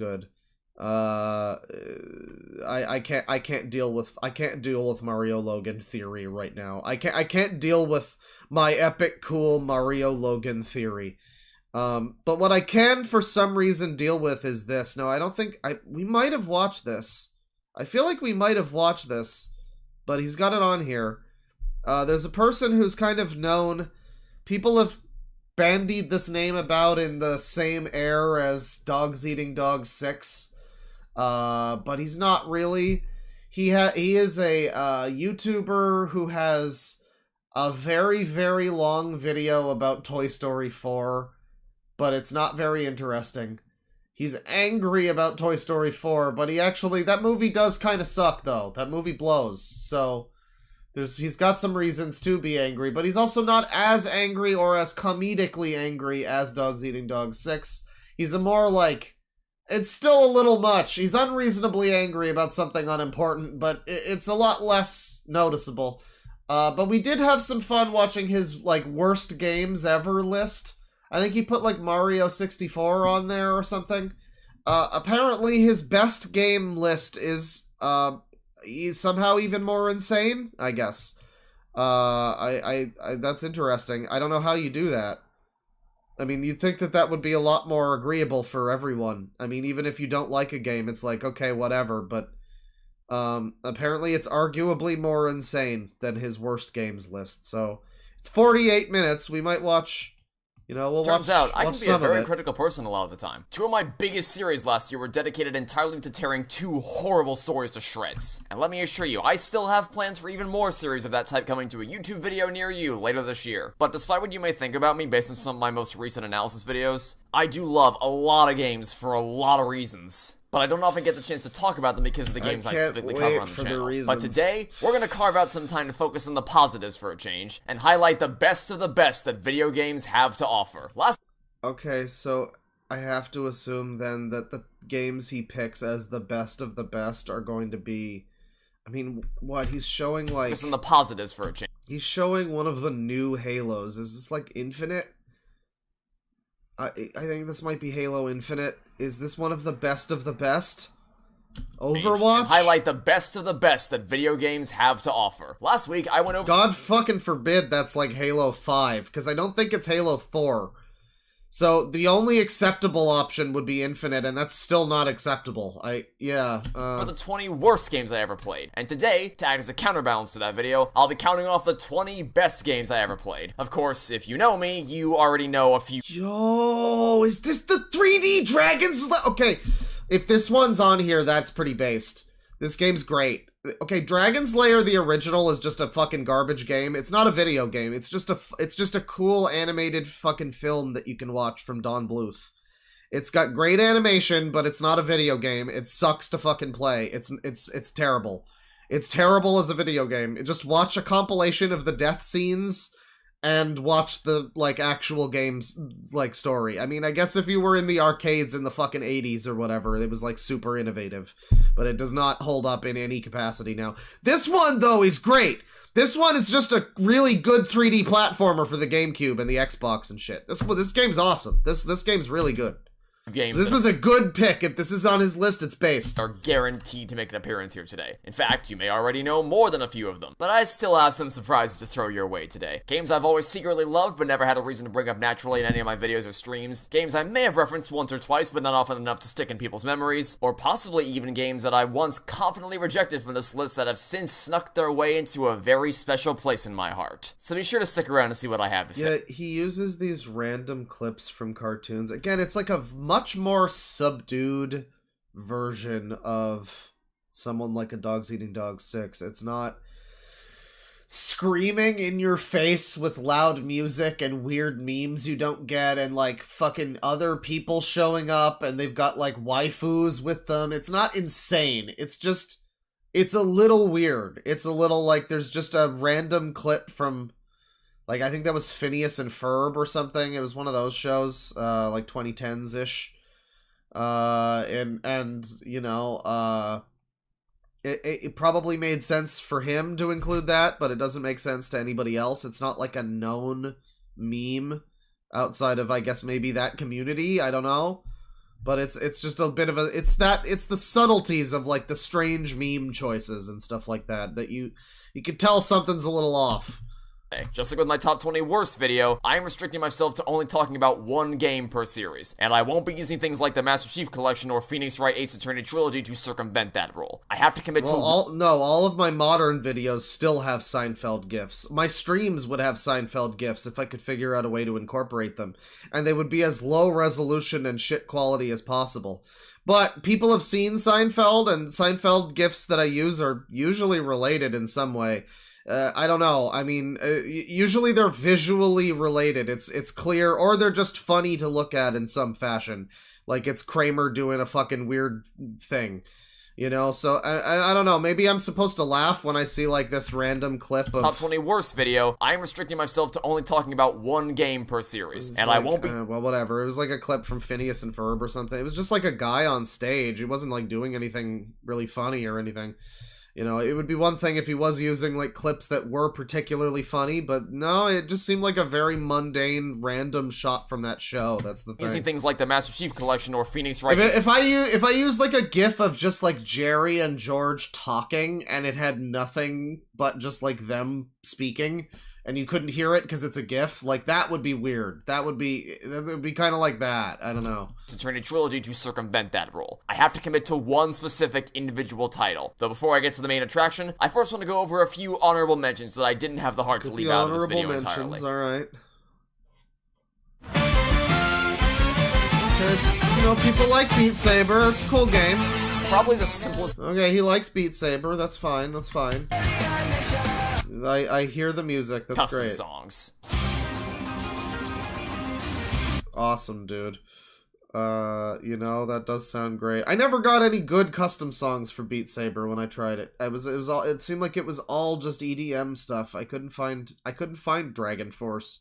good. I can't deal with Mario Logan theory right now. I can't deal with my epic cool Mario Logan theory. But what I can for some reason deal with is this. No, I don't think we might have watched this. I feel like we might have watched this, but he's got it on here. There's a person who's kind of known. People have bandied this name about in the same air as Dogs Eating Dogs 6. But he's not really. He is a YouTuber who has a very, very long video about Toy Story 4, but it's not very interesting. He's angry about Toy Story 4, but that movie does kind of suck, though. That movie blows, so he's got some reasons to be angry, but he's also not as angry or as comedically angry as Dogs Eating Dogs 6. He's a more, like, it's still a little much. He's unreasonably angry about something unimportant, but it's a lot less noticeable. But we did have some fun watching his, like, worst games ever list. I think he put, like, Mario 64 on there or something. Apparently his best game list is, he's somehow even more insane, I guess. That's interesting. I don't know how you do that. I mean, you'd think that would be a lot more agreeable for everyone. I mean, even if you don't like a game, it's like, okay, whatever, but apparently it's arguably more insane than his worst games list. So, it's 48 minutes. We might watch, Turns out, I can be a very critical person a lot of the time. 2 of my biggest series last year were dedicated entirely to tearing 2 horrible stories to shreds. And let me assure you, I still have plans for even more series of that type coming to a YouTube video near you later this year. But despite what you may think about me based on some of my most recent analysis videos, I do love a lot of games for a lot of reasons. But I don't often get the chance to talk about them because of the games I typically cover on the channel. But today, we're going to carve out some time to focus on the positives for a change, and highlight the best of the best that video games have to offer. Okay, so I have to assume then that the games he picks as the best of the best are going to be... I mean, what? He's showing, like... Focus on the positives for a change. He's showing one of the new Halos. Is this, like, Infinite? I think this might be Halo Infinite. Is this one of the best of the best? Overwatch? And highlight the best of the best that video games have to offer. Last week, I went over... God fucking forbid that's like Halo 5, because I don't think it's Halo 4. So, the only acceptable option would be Infinite, and that's still not acceptable. For the 20 worst games I ever played. And today, to act as a counterbalance to that video, I'll be counting off the 20 best games I ever played. Of course, if you know me, you already know a few... Yo, is this the 3D Dragons? Okay, if this one's on here, that's pretty based. This game's great. Okay, Dragon's Lair, the original, is just a fucking garbage game. It's not a video game. It's just a cool animated fucking film that you can watch from Don Bluth. It's got great animation, but it's not a video game. It sucks to fucking play. It's terrible. It's terrible as a video game. Just watch a compilation of the death scenes and watch the, like, actual game's, like, story. I mean, I guess if you were in the arcades in the fucking 80s or whatever, it was, like, super innovative. But it does not hold up in any capacity now. This one, though, is great! This one is just a really good 3D platformer for the GameCube and the Xbox and shit. This game's awesome. This game's really good. Games this is a good pick. If this is on his list, it's based. Are guaranteed to make an appearance here today. In fact, you may already know more than a few of them. But I still have some surprises to throw your way today. Games I've always secretly loved, but never had a reason to bring up naturally in any of my videos or streams. Games I may have referenced once or twice, but not often enough to stick in people's memories. Or possibly even games that I once confidently rejected from this list that have since snuck their way into a very special place in my heart. So be sure to stick around to see what I have to say. Yeah, he uses these random clips from cartoons. Again, it's like a much more subdued version of someone like a Dogs Eating Dogs 6. It's not screaming in your face with loud music and weird memes you don't get and like fucking other people showing up and they've got like waifus with them. It's not insane. It's just, it's a little weird. It's a little like there's just a random clip from, like, I think that was Phineas and Ferb or something. It was one of those shows, like 2010s-ish. And you know, it probably made sense for him to include that, but it doesn't make sense to anybody else. It's not like a known meme outside of, I guess, maybe that community. I don't know. But it's just a bit of a, it's the subtleties of like the strange meme choices and stuff like that you can tell something's a little off. Just like with my top 20 worst video, I am restricting myself to only talking about one game per series, and I won't be using things like the Master Chief Collection or Phoenix Wright Ace Attorney Trilogy to circumvent that rule. I have to commit to- all of my modern videos still have Seinfeld GIFs. My streams would have Seinfeld GIFs if I could figure out a way to incorporate them, and they would be as low resolution and shit quality as possible. But people have seen Seinfeld, and Seinfeld GIFs that I use are usually related in some way. I don't know. I mean, usually they're visually related. It's clear, or they're just funny to look at in some fashion. Like it's Kramer doing a fucking weird thing. You know, so I don't know. Maybe I'm supposed to laugh when I see like this random clip of top 20 worst video. I am restricting myself to only talking about one game per series, and like, I won't be. Well, whatever. It was like a clip from Phineas and Ferb or something. It was just like a guy on stage. He wasn't like doing anything really funny or anything. You know, it would be one thing if he was using, like, clips that were particularly funny, but no, it just seemed like a very mundane, random shot from that show. That's the thing. Using things like the Master Chief Collection or Phoenix Wright. If I use, like, a gif of just, like, Jerry and George talking, and it had nothing but just, like, them speaking, and you couldn't hear it because it's a gif, like, that would be weird. That would be kind of like that. I don't know. Attorney Trilogy to circumvent that rule. I have to commit to one specific individual title. Though before I get to the main attraction, I first want to go over a few honorable mentions that I didn't have the heart to leave out of this video entirely. Alright. Okay, you know, people like Beat Saber. It's a cool game. Probably the simplest. Okay, he likes Beat Saber. That's fine. That's fine. I hear the music. That's custom great. songs. Awesome, dude. You know, that does sound great. I never got any good custom songs for Beat Saber when I tried it. It seemed like it was all just EDM stuff. I couldn't find Dragon Force.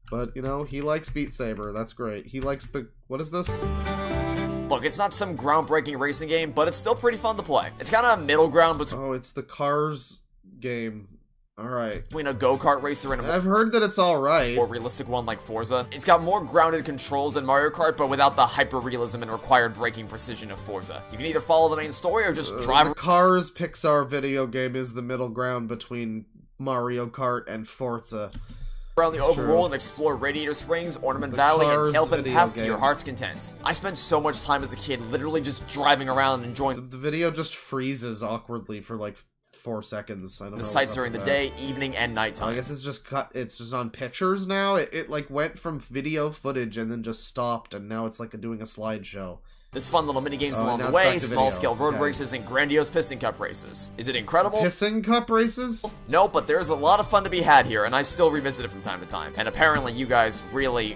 But, you know, he likes Beat Saber. That's great. He likes the... What is this? Look, it's not some groundbreaking racing game, but it's still pretty fun to play. It's kind of a middle ground between... Oh, it's the Cars game. Alright. Between a go-kart racer and a... I've heard that it's alright. More realistic one like Forza. It's got more grounded controls than Mario Kart, but without the hyper-realism and required braking precision of Forza. You can either follow the main story or just drive... The Cars Pixar video game is the middle ground between Mario Kart and Forza. Around the overworld and explore Radiator Springs, Ornament Valley, and Tailpin Pass to your heart's content. I spent so much time as a kid literally just driving around and enjoying... The video just freezes awkwardly for like 4 seconds. I don't know. The sites during the day, evening, and nighttime. I guess it's just it's just on pictures now. It like went from video footage and then just stopped, and now it's like doing a slideshow. There's fun little mini games along the way, small-scale road races, and grandiose Piston Cup races. Is it incredible? Piston Cup races? No, but there's a lot of fun to be had here, and I still revisit it from time to time. And apparently you guys really...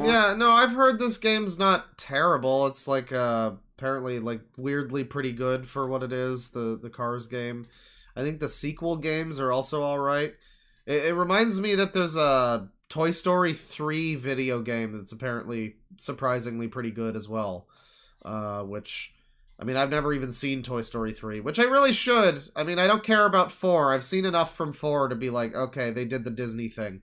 Yeah, no, I've heard this game's not terrible. It's like, apparently, like, weirdly pretty good for what it is, the Cars game. I think the sequel games are also alright. It reminds me that there's a Toy Story 3 video game that's apparently surprisingly pretty good as well. Which, I mean, I've never even seen Toy Story 3, which I really should. I mean, I don't care about 4. I've seen enough from 4 to be like, okay, they did the Disney thing.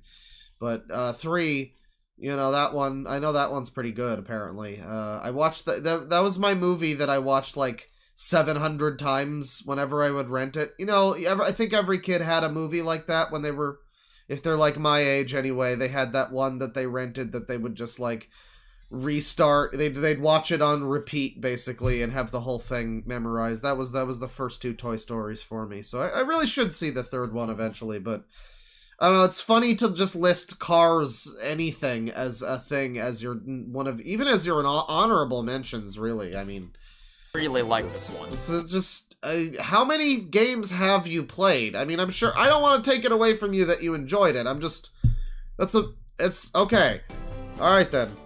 But 3, you know, that one, I know that one's pretty good, apparently. I watched, that was my movie that I watched, like, 700 times whenever I would rent it. You know, I think every kid had a movie like that when they were, if they're like my age anyway, they had that one that they rented that they would just, like, restart. They'd watch it on repeat basically and have the whole thing memorized. That was the first 2 Toy Stories for me. So I really should see the third one eventually, but I don't know, it's funny to just list Cars anything as a thing as your one of, even as your honorable mentions, really. I mean, really like this one. It's just how many games have you played? I mean, I'm sure I don't want to take it away from you that you enjoyed it. I'm just it's okay. All right then.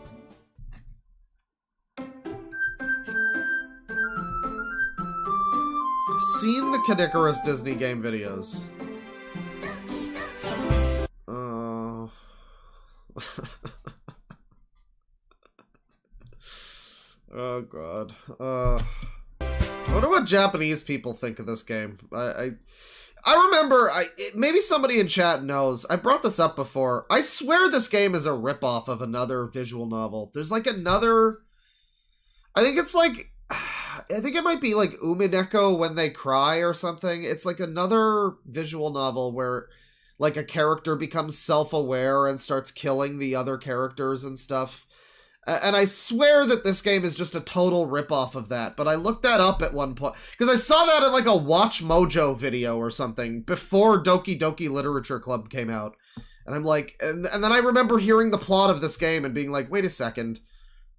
Seen the Kid Icarus Disney game videos. Oh god. I wonder what Japanese people think of this game. I remember, maybe somebody in chat knows. I brought this up before. I swear this game is a ripoff of another visual novel. There's like another... I think it's like, I think it might be like Umineko When They Cry or something. It's like another visual novel where like a character becomes self-aware and starts killing the other characters and stuff. And I swear that this game is just a total ripoff of that, but I looked that up at one point, because I saw that in like a Watch Mojo video or something before Doki Doki Literature Club came out. And I'm like, and then I remember hearing the plot of this game and being like, wait a second,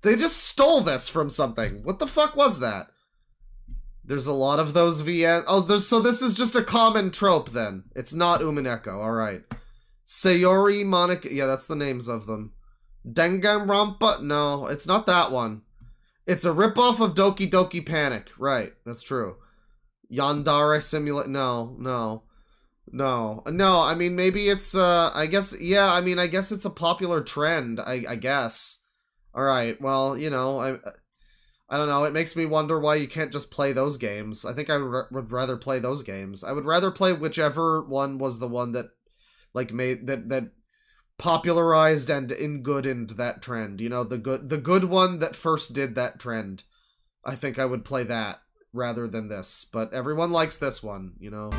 they just stole this from something. What the fuck was that? There's a lot of those VN. Oh, so this is just a common trope then. It's not Umineko, alright. Sayori, Monica, yeah, that's the names of them. Danganronpa? No, it's not that one. It's a ripoff of Doki Doki Panic. Right, that's true. Yandere Simulate? No. I mean, maybe it's, I guess, yeah, I mean, I guess it's a popular trend, I guess. Alright, well, you know, I don't know, it makes me wonder why you can't just play those games. I think I would rather play those games. I would rather play whichever one was the one that, like, made, that popularized and into that trend, you know, the good one that first did that trend. I think I would play that rather than this, but everyone likes this one, you know.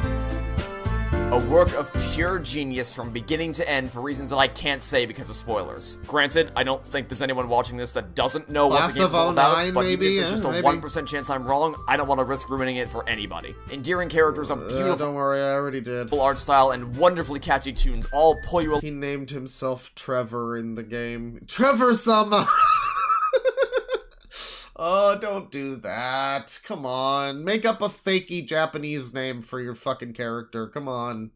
A work of pure genius from beginning to end for reasons that I can't say because of spoilers. Granted, I don't think there's anyone watching this that doesn't know what the game's all about, but even if there's just a 1% chance I'm wrong, I don't want to risk ruining it for anybody. Endearing characters, a beautiful don't worry, I already did. Art style, and wonderfully catchy tunes all pull you. He named himself Trevor in the game. Trevor-sama! Oh, don't do that. Come on. Make up a fakey Japanese name for your fucking character. Come on.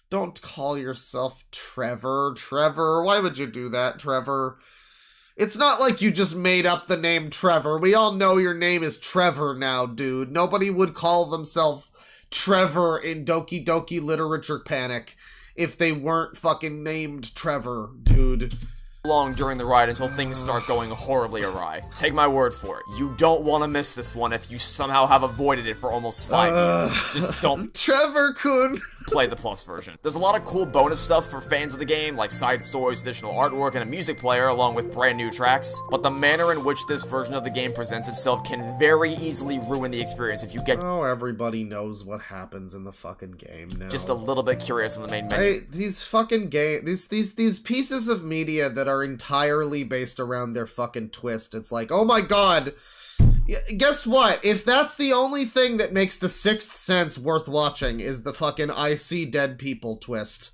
Don't call yourself Trevor. Trevor, why would you do that, Trevor? It's not like you just made up the name Trevor. We all know your name is Trevor now, dude. Nobody would call themselves Trevor in Doki Doki Literature Panic if they weren't fucking named Trevor, dude. Long during the ride until things start going horribly awry. Take my word for it. You don't want to miss this one if you somehow have avoided it for almost 5 years. Just don't Trevor-kun play the plus version. There's a lot of cool bonus stuff for fans of the game, like side stories, additional artwork, and a music player, along with brand new tracks, but the manner in which this version of the game presents itself can very easily ruin the experience if you get everybody knows what happens in the fucking game now. Just a little bit curious on the main menu. These fucking these pieces of media that are entirely based around their fucking twist. It's like, oh my god, guess what? If that's the only thing that makes The Sixth Sense worth watching is the fucking I see dead people twist,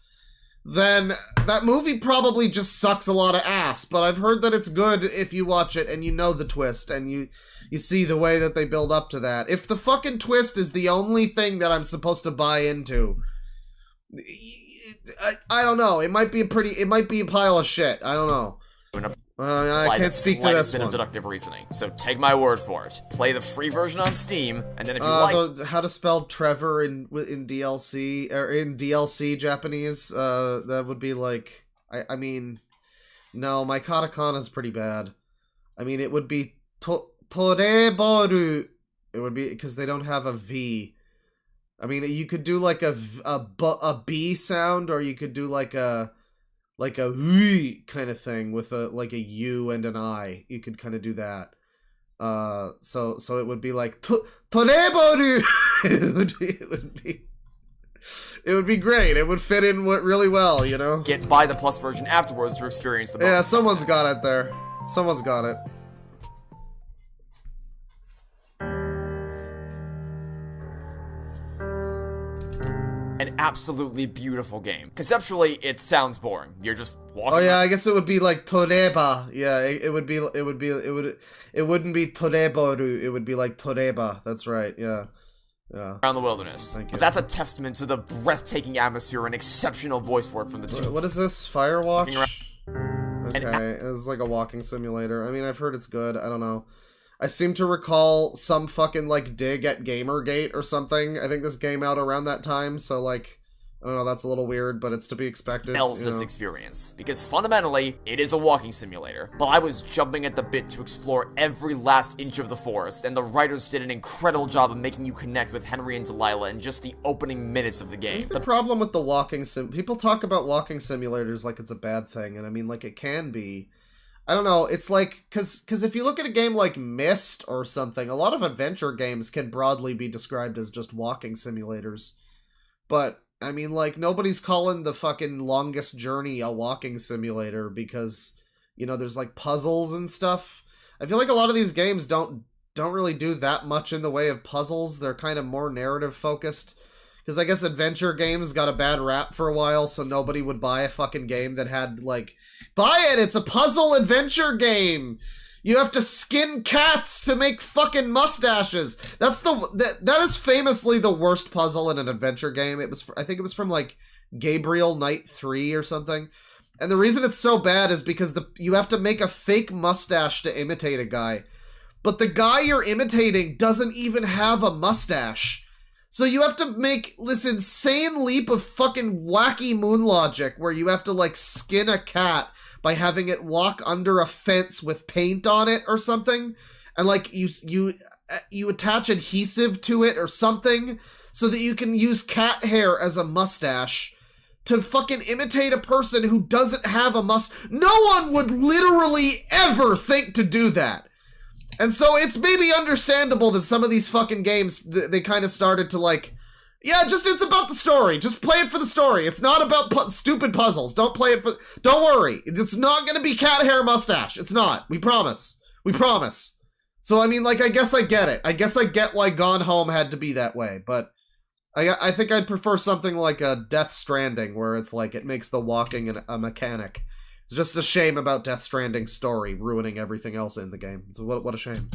then that movie probably just sucks a lot of ass. But I've heard that it's good if you watch it and you know the twist and you see the way that they build up to that. If the fucking twist is the only thing that I'm supposed to buy into, I don't know. It might be a pile of shit. I don't know. I can't speak to this one. Deductive reasoning. So take my word for it. Play the free version on Steam, and then if you like, how to spell Trevor in DLC or in DLC Japanese? That would be like, I mean, no, my katakana is pretty bad. I mean, it would be Toreboru. It would be because they don't have a V. I mean, you could do like a B sound, or you could do like a V kind of thing with like a U and an I. You could kind of do that. So it would be like Toreboru. It would be great. It would fit in really well, you know. Buy the plus version afterwards to experience the bonus. Yeah, someone's got it there. Someone's got it. An absolutely beautiful game. Conceptually, it sounds boring. You're just walking. Oh yeah, I guess it would be like Toreba. Yeah, it wouldn't be Toreboru. It would be like Toreba. That's right. Yeah. Yeah. Around the wilderness. But that's a testament to the breathtaking atmosphere and exceptional voice work from the team. What is this? Firewatch? Okay, it's like a walking simulator. I mean, I've heard it's good. I don't know. I seem to recall some fucking, like, dig at Gamergate or something. I think this came out around that time, so, like, I don't know, that's a little weird, but it's to be expected. This experience, because fundamentally, it is a walking simulator. But I was jumping at the bit to explore every last inch of the forest, and the writers did an incredible job of making you connect with Henry and Delilah in just the opening minutes of the game. The problem with the walking people talk about walking simulators like it's a bad thing, and I mean, like, it can be. I don't know, it's like, because if you look at a game like Myst or something, a lot of adventure games can broadly be described as just walking simulators. But, I mean, like, nobody's calling the fucking Longest Journey a walking simulator because, you know, there's, like, puzzles and stuff. I feel like a lot of these games don't really do that much in the way of puzzles. They're kind of more narrative-focused. Because I guess adventure games got a bad rap for a while, so nobody would buy a fucking game that had, like, buy it! It's a puzzle adventure game! You have to skin cats to make fucking mustaches! That is famously the worst puzzle in an adventure game. I think it was from, like, Gabriel Knight 3 or something. And the reason it's so bad is because you have to make a fake mustache to imitate a guy. But the guy you're imitating doesn't even have a mustache. So you have to make this insane leap of fucking wacky moon logic where you have to, like, skin a cat by having it walk under a fence with paint on it or something. And, like, you attach adhesive to it or something so that you can use cat hair as a mustache to fucking imitate a person who doesn't have a mustache. No one would literally ever think to do that. And so it's maybe understandable that some of these fucking games, they kind of started to like, yeah, it's about the story. Just play it for the story. It's not about stupid puzzles. Don't worry. It's not going to be cat hair mustache. It's not. We promise. We promise. So, I mean, like, I guess I get it. I guess I get why Gone Home had to be that way. But I think I'd prefer something like a Death Stranding where it's like it makes the walking a mechanic. It's just a shame about Death Stranding's story ruining everything else in the game. So what a shame.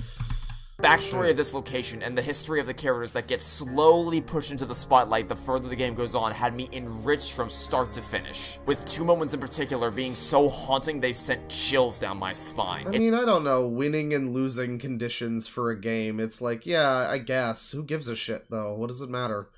Backstory of this location and the history of the characters that get slowly pushed into the spotlight the further the game goes on had me enriched from start to finish, with 2 moments in particular being so haunting they sent chills down my spine. I mean, I don't know, winning and losing conditions for a game, it's like, yeah, I guess. Who gives a shit, though? What does it matter?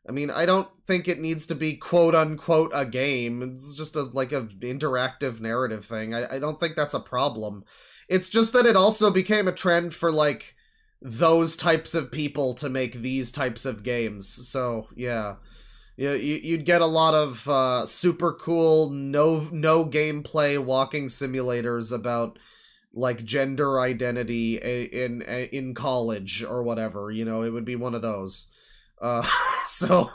I mean, I don't think it needs to be quote-unquote a game. It's just like an interactive narrative thing. I don't think that's a problem. It's just that it also became a trend for, like, those types of people to make these types of games. So, yeah. You'd get a lot of super cool, no gameplay walking simulators about, like, gender identity in college or whatever. You know, it would be one of those. So,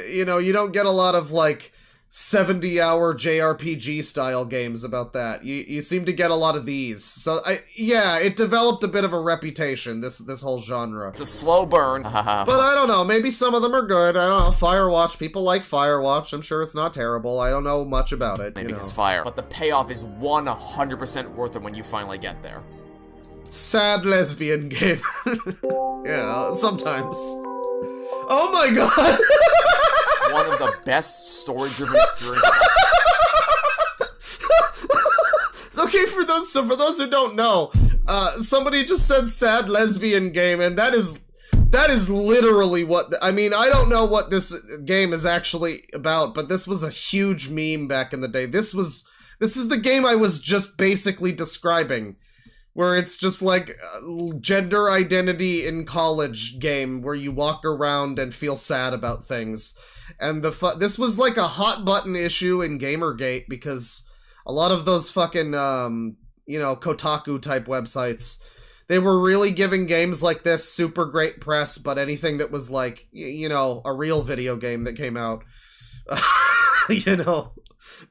you know, you don't get a lot of, like, 70-hour JRPG style games about that. You seem to get a lot of these. So, yeah, it developed a bit of a reputation, this whole genre. It's a slow burn. But I don't know, maybe some of them are good. I don't know, Firewatch, people like Firewatch. I'm sure it's not terrible. I don't know much about it. Maybe it's fire. But the payoff is 100% worth it when you finally get there. Sad lesbian game. Yeah, sometimes. Oh my god! One of the best story-driven experiences. It's okay for those who don't know, somebody just said sad lesbian game, and that is literally what, I mean, I don't know what this game is actually about, but this was a huge meme back in the day. This is the game I was just basically describing. Where it's just like gender identity in college game where you walk around and feel sad about things. And this was like a hot button issue in Gamergate because a lot of those fucking, you know, Kotaku type websites, they were really giving games like this super great press, but anything that was like, you know, a real video game that came out, you know,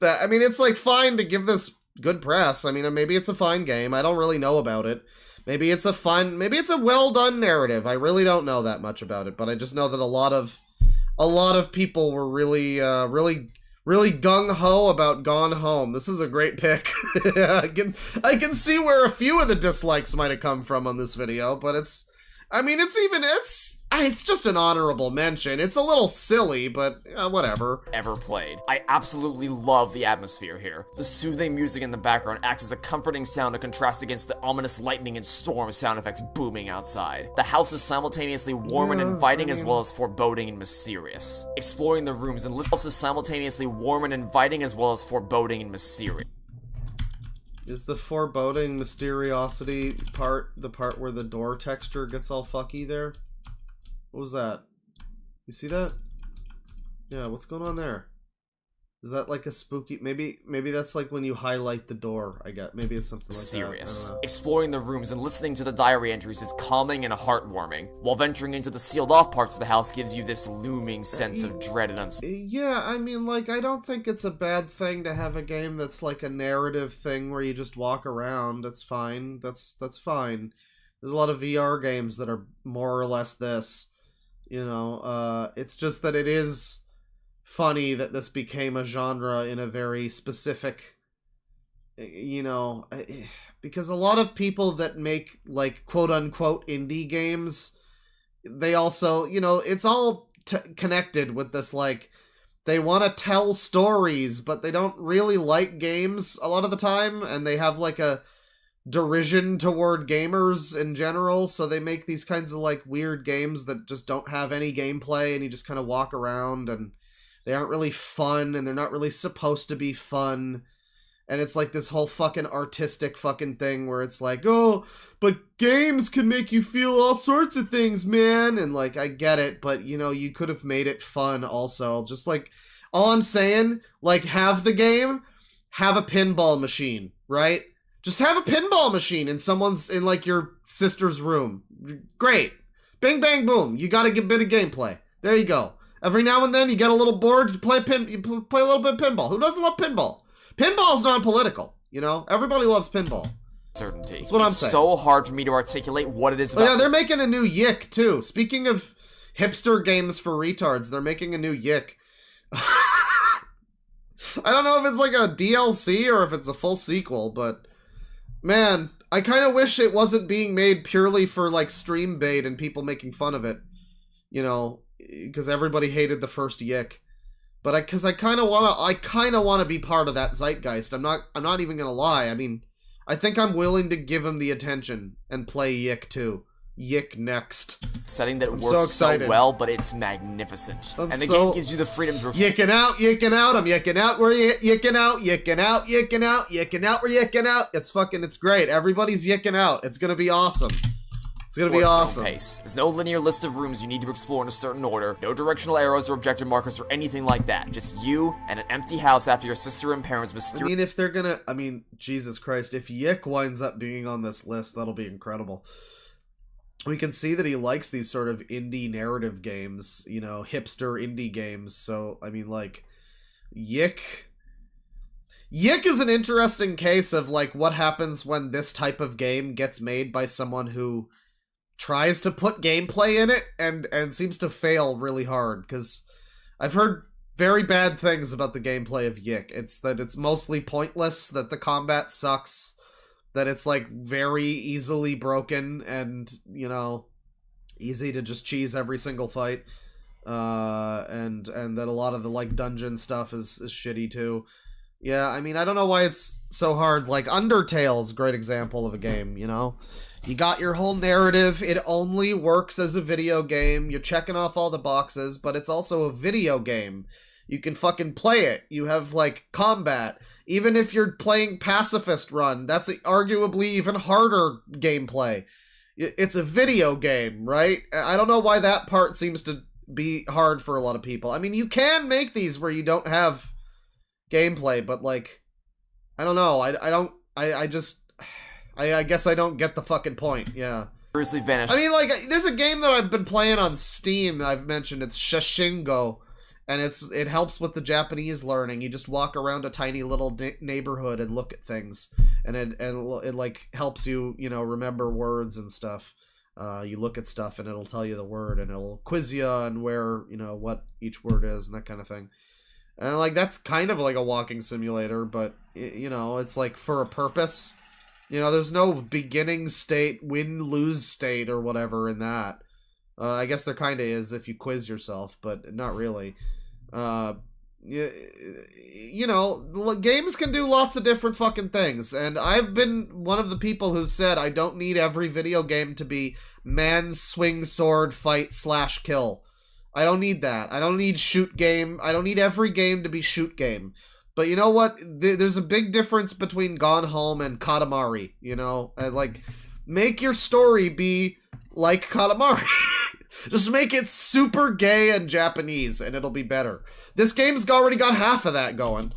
that, I mean, it's like fine to give this good press. I mean, maybe it's a fine game. I don't really know about it. Maybe it's a well-done narrative. I really don't know that much about it, but I just know that a lot of people were really gung-ho about Gone Home. This is a great pick. I can see where a few of the dislikes might have come from on this video, but it's just an honorable mention. It's a little silly, but whatever. Ever played. I absolutely love the atmosphere here. The soothing music in the background acts as a comforting sound to contrast against the ominous lightning and storm sound effects booming outside. The house is simultaneously warm and inviting as well as foreboding and mysterious. Exploring the rooms and listening is simultaneously warm and inviting as well as foreboding and mysterious. Is the foreboding mysteriosity part the part where the door texture gets all fucky there? What was that? You see that? Yeah, what's going on there? Is that like a spooky? Maybe that's like when you highlight the door. I get. Maybe it's something like serious. Exploring the rooms and listening to the diary entries is calming and heartwarming, while venturing into the sealed-off parts of the house gives you this looming sense of dread and uncertainty. Yeah, I mean, like, I don't think it's a bad thing to have a game that's like a narrative thing where you just walk around. That's fine. That's fine. There's a lot of VR games that are more or less this. You know, it's just that it is funny that this became a genre in a very specific, you know, because a lot of people that make, like, quote-unquote indie games, they also, you know, it's all connected with this, like, they want to tell stories, but they don't really like games a lot of the time, and they have, like, a derision toward gamers in general, so they make these kinds of, like, weird games that just don't have any gameplay, and you just kind of walk around, and they aren't really fun, and they're not really supposed to be fun. And it's like this whole fucking artistic fucking thing where it's like, oh, but games can make you feel all sorts of things, man. And like, I get it, but you know, you could have made it fun also. Just like, all I'm saying, like, have the game, have a pinball machine, right? Just have a pinball machine in like your sister's room. Great. Bing, bang, boom. You got a bit of gameplay. There you go. Every now and then you get a little bored, you play a little bit of pinball. Who doesn't love pinball? Pinball is non-political, you know? Everybody loves pinball. Certainty. That's what I'm saying. It's so hard for me to articulate what it is about. Oh yeah, they're making a new Yick too. Speaking of hipster games for retards, they're making a new Yick. I don't know if it's like a DLC or if it's a full sequel, but man, I kind of wish it wasn't being made purely for like stream bait and people making fun of it. You know, because everybody hated the first Yick, but I kind of want to be part of that zeitgeist. I'm not even gonna lie. I mean, I think I'm willing to give him the attention and play Yick too. Yick next. Setting that works so well, but it's magnificent. And the game gives you the freedom to yicking out. I'm yicking out. We're yicking out. Yicking out. Yicking out. Yicking out. We're yicking out. It's great. Everybody's yicking out. It's gonna be awesome. It's gonna be awesome. Pace. There's no linear list of rooms you need to explore in a certain order, no directional arrows or objective markers or anything like that. Just you and an empty house after your sister and parents mysterious. I mean, if they're gonna, Jesus Christ, if Yick winds up being on this list, that'll be incredible. We can see that he likes these sort of indie narrative games, you know, hipster indie games. So, I mean, like, Yick is an interesting case of, like, what happens when this type of game gets made by someone who tries to put gameplay in it and seems to fail really hard, because I've heard very bad things about the gameplay of Yick. It's that it's mostly pointless, that the combat sucks, that it's like very easily broken and, you know, easy to just cheese every single fight, and that a lot of the like dungeon stuff is shitty too. Yeah, I mean, I don't know why it's so hard. Like, Undertale's a great example of a game, you know? You got your whole narrative, it only works as a video game, you're checking off all the boxes, but it's also a video game. You can fucking play it, you have, like, combat. Even if you're playing Pacifist Run, that's arguably even harder gameplay. It's a video game, right? I don't know why that part seems to be hard for a lot of people. I mean, you can make these where you don't have gameplay, but, like, I don't know, I guess I don't get the fucking point, yeah. Vanished. I mean, like, there's a game that I've been playing on Steam that I've mentioned, it's Shashingo, and it helps with the Japanese learning. You just walk around a tiny little neighborhood and look at things, and it like, helps you, you know, remember words and stuff. You look at stuff, and it'll tell you the word, and it'll quiz you on where, you know, what each word is, and that kind of thing. And, like, that's kind of like a walking simulator, but, you know, it's, like, for a purpose. You know, there's no beginning state, win-lose state, or whatever in that. I guess there kind of is if you quiz yourself, but not really. You know, games can do lots of different fucking things, and I've been one of the people who said I don't need every video game to be man, swing, sword, fight, / kill. I don't need that. I don't need shoot game. I don't need every game to be shoot game. But you know what? There's a big difference between Gone Home and Katamari, you know? And, like, make your story be like Katamari. Just make it super gay and Japanese, and it'll be better. This game's already got half of that going.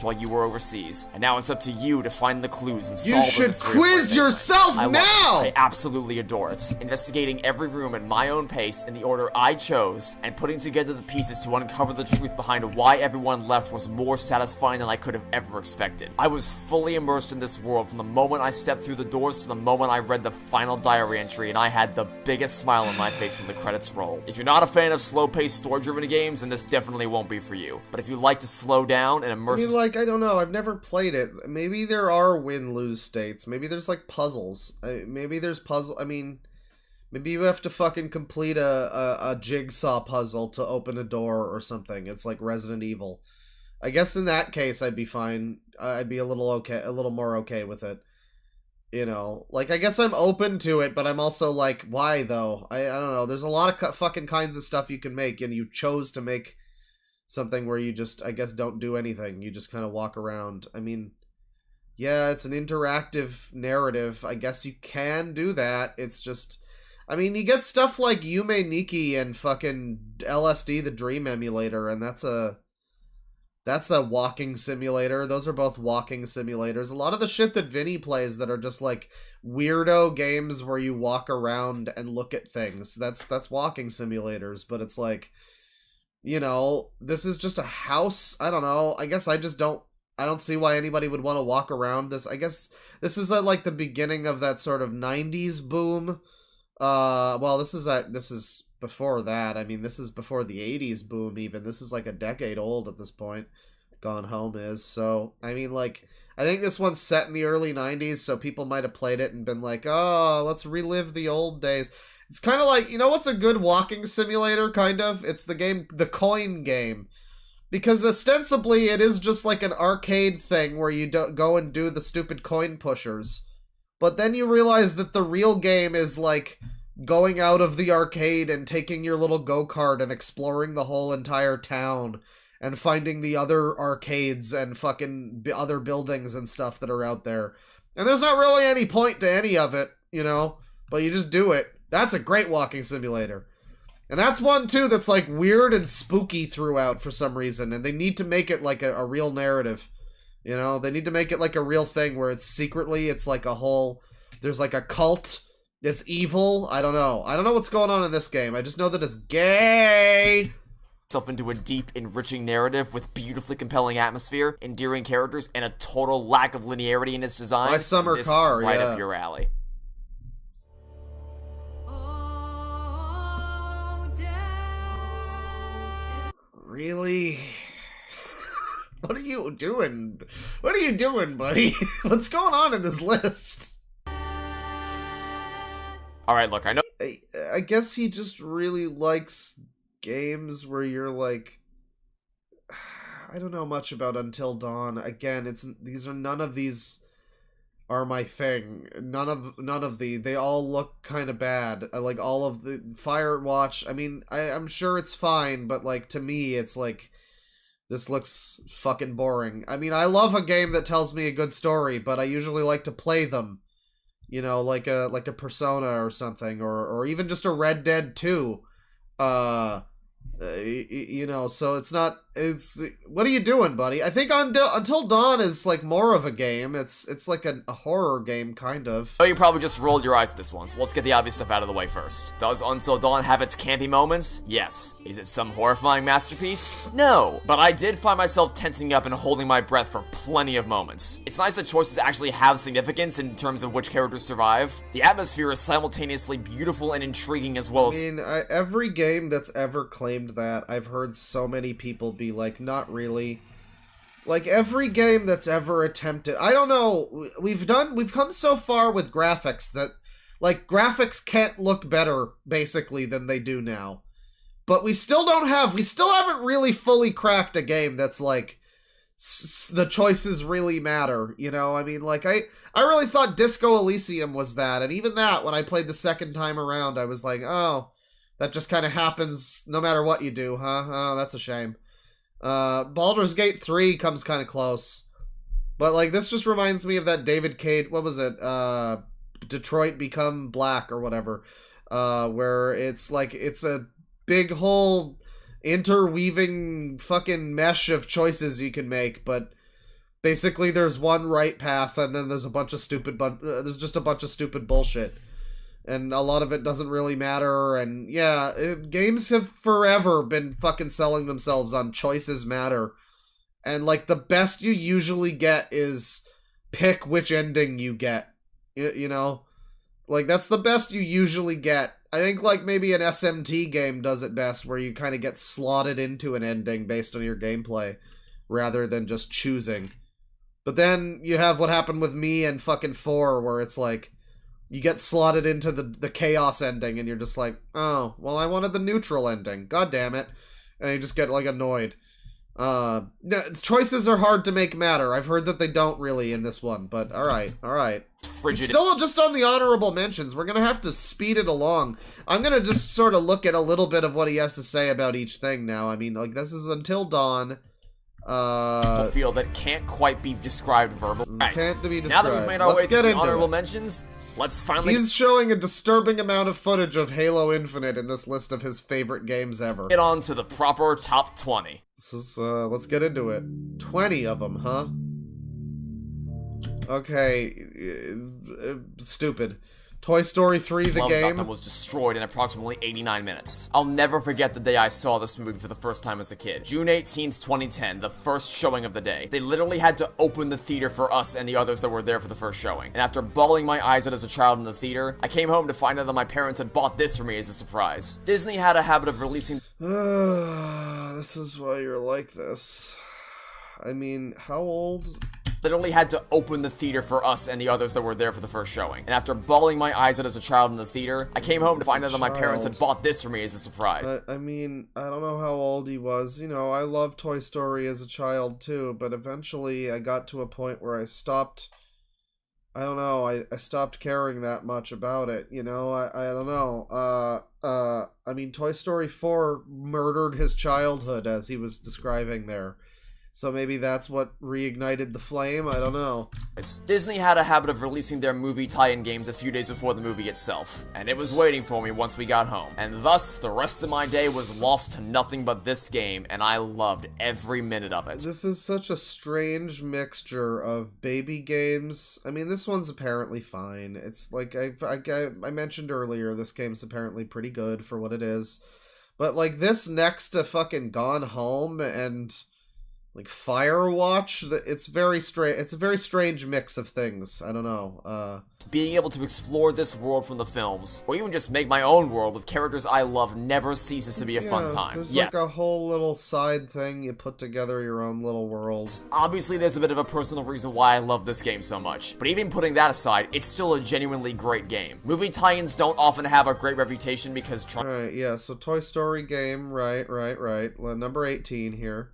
While you were overseas, and now it's up to you to find the clues and solve the mystery. You should quiz yourself now! I absolutely adore it. Investigating every room at my own pace in the order I chose, and putting together the pieces to uncover the truth behind why everyone left was more satisfying than I could have ever expected. I was fully immersed in this world from the moment I stepped through the doors to the moment I read the final diary entry, and I had the biggest smile on my face when the credits rolled. If you're not a fan of slow-paced, story-driven games, then this definitely won't be for you. But if you like to slow down and immerse... I don't know, I've never played it. Maybe there are win-lose states. Maybe there's, like, puzzles. Maybe there's maybe you have to fucking complete a jigsaw puzzle to open a door or something. It's like Resident Evil. I guess in that case, I'd be fine. I'd be a little more okay with it. You know, like, I guess I'm open to it, but I'm also like, why, though? I don't know. There's a lot of fucking kinds of stuff you can make, and you chose to make something where you just, I guess, don't do anything. You just kind of walk around. I mean, yeah, it's an interactive narrative. I guess you can do that. It's just, I mean, you get stuff like Yume Nikki and fucking LSD the Dream Emulator, and that's a walking simulator. Those are both walking simulators. A lot of the shit that Vinny plays that are just like weirdo games where you walk around and look at things, that's walking simulators, but it's like, you know, this is just a house. I don't know. I guess I don't see why anybody would want to walk around this. I guess this is like the beginning of that sort of 90s boom. Well, this is before that. I mean, this is before the 80s boom even. This is like a decade old at this point. Gone Home is. So, I mean, like, I think this one's set in the early 90s, so people might have played it and been like, oh, let's relive the old days. It's kind of like, you know what's a good walking simulator, kind of? It's the coin game. Because ostensibly it is just like an arcade thing where you go and do the stupid coin pushers. But then you realize that the real game is like going out of the arcade and taking your little go-kart and exploring the whole entire town and finding the other arcades and fucking other buildings and stuff that are out there. And there's not really any point to any of it, you know? But you just do it. That's a great walking simulator. And that's one, too, that's, like, weird and spooky throughout for some reason. And they need to make it, like, a real narrative. You know? They need to make it, like, a real thing where it's secretly, it's, like, a whole... There's, like, a cult. It's evil. I don't know. I don't know what's going on in this game. I just know that it's gay! Into a deep, enriching narrative with beautifully compelling atmosphere, endearing characters, and a total lack of linearity in its design. My summer car, right up your alley. Really? What are you doing? What are you doing, buddy? What's going on in this list? Alright, look, I know... I guess he just really likes games where you're like... I don't know much about Until Dawn. Again, none of these are my thing. None of they all look kind of bad. Like all of the Firewatch. I mean, I'm sure it's fine, but like to me, it's like this looks fucking boring. I mean, I love a game that tells me a good story, but I usually like to play them. You know, like a Persona or something, or even just a Red Dead 2. You know, so it's what are you doing, buddy? I think Until Dawn is like more of a game. It's like a horror game, kind of. Oh, you probably just rolled your eyes at this one, so let's get the obvious stuff out of the way first. Does Until Dawn have its campy moments? Yes. Is it some horrifying masterpiece? No. But I did find myself tensing up and holding my breath for plenty of moments. It's nice that choices actually have significance in terms of which characters survive. The atmosphere is simultaneously beautiful and intriguing as well as... I mean, every game that's ever claimed that, I've heard so many people be like, not really. Like, every game that's ever attempted... I don't know, we've come so far with graphics that, like, graphics can't look better, basically, than they do now. But we still haven't really fully cracked a game that's, like, the choices really matter, you know? I mean, like, I really thought Disco Elysium was that, and even that, when I played the second time around, I was like, oh... That just kind of happens no matter what you do, huh? Oh, that's a shame. Baldur's Gate 3 comes kind of close. But, like, this just reminds me of that David Cage... What was it? Detroit Become Black or whatever. where it's like, it's a big whole interweaving fucking mesh of choices you can make, but basically there's one right path, and then there's a bunch of stupid, there's just a bunch of stupid bullshit. And a lot of it doesn't really matter, and yeah, games have forever been fucking selling themselves on choices matter. And, like, the best you usually get is pick which ending you get, you know? Like, that's the best you usually get. I think, like, maybe an SMT game does it best, where you kind of get slotted into an ending based on your gameplay, rather than just choosing. But then you have what happened with me and fucking 4, where it's like, you get slotted into the chaos ending, and you're just like, oh, well, I wanted the neutral ending. God damn it. And you just get, like, annoyed. Choices are hard to make matter. I've heard that they don't really in this one, but alright. Still just on the honorable mentions. We're gonna have to speed it along. I'm gonna just sort of look at a little bit of what he has to say about each thing now. I mean, like, this is Until Dawn. A feel that can't quite be described verbally. Can't be described. Now that we've made our way through the honorable mentions, let's finally... He's showing a disturbing amount of footage of Halo Infinite in this list of his favorite games ever. Get on to the proper top 20. This is, let's get into it. 20 of them, huh? Okay, stupid. Toy Story 3, the game. Was destroyed in approximately 89 minutes. I'll never forget the day I saw this movie for the first time as a kid. June 18th, 2010, the first showing of the day. They literally had to open the theater for us and the others that were there for the first showing. And after bawling my eyes out as a child in the theater, I came home to find out that my parents had bought this for me as a surprise. Disney had a habit of releasing... This is why you're like this. I mean, how old... Literally had to open the theater for us and the others that were there for the first showing. And after bawling my eyes out as a child in the theater, I came home to find out that my parents had bought this for me as a surprise. I mean, I don't know how old he was. You know, I loved Toy Story as a child too, but eventually I got to a point where I stopped... I don't know, I stopped caring that much about it, you know? I don't know. I mean, Toy Story 4 murdered his childhood, as he was describing there. So maybe that's what reignited the flame? I don't know. Disney had a habit of releasing their movie tie-in games a few days before the movie itself, and it was waiting for me once we got home. And thus, the rest of my day was lost to nothing but this game, and I loved every minute of it. This is such a strange mixture of baby games. I mean, this one's apparently fine. It's like, I mentioned earlier, this game's apparently pretty good for what it is. But, like, this next to fucking Gone Home and... like Firewatch, it's very strange. It's a very strange mix of things. I don't know. Being able to explore this world from the films, or even just make my own world with characters I love, never ceases to be a fun time. There's like a whole little side thing. You put together your own little world. Obviously, there's a bit of a personal reason why I love this game so much, but even putting that aside, it's still a genuinely great game. Movie tie-ins don't often have a great reputation because... Alright, yeah, so Toy Story game, right. Number 18 here.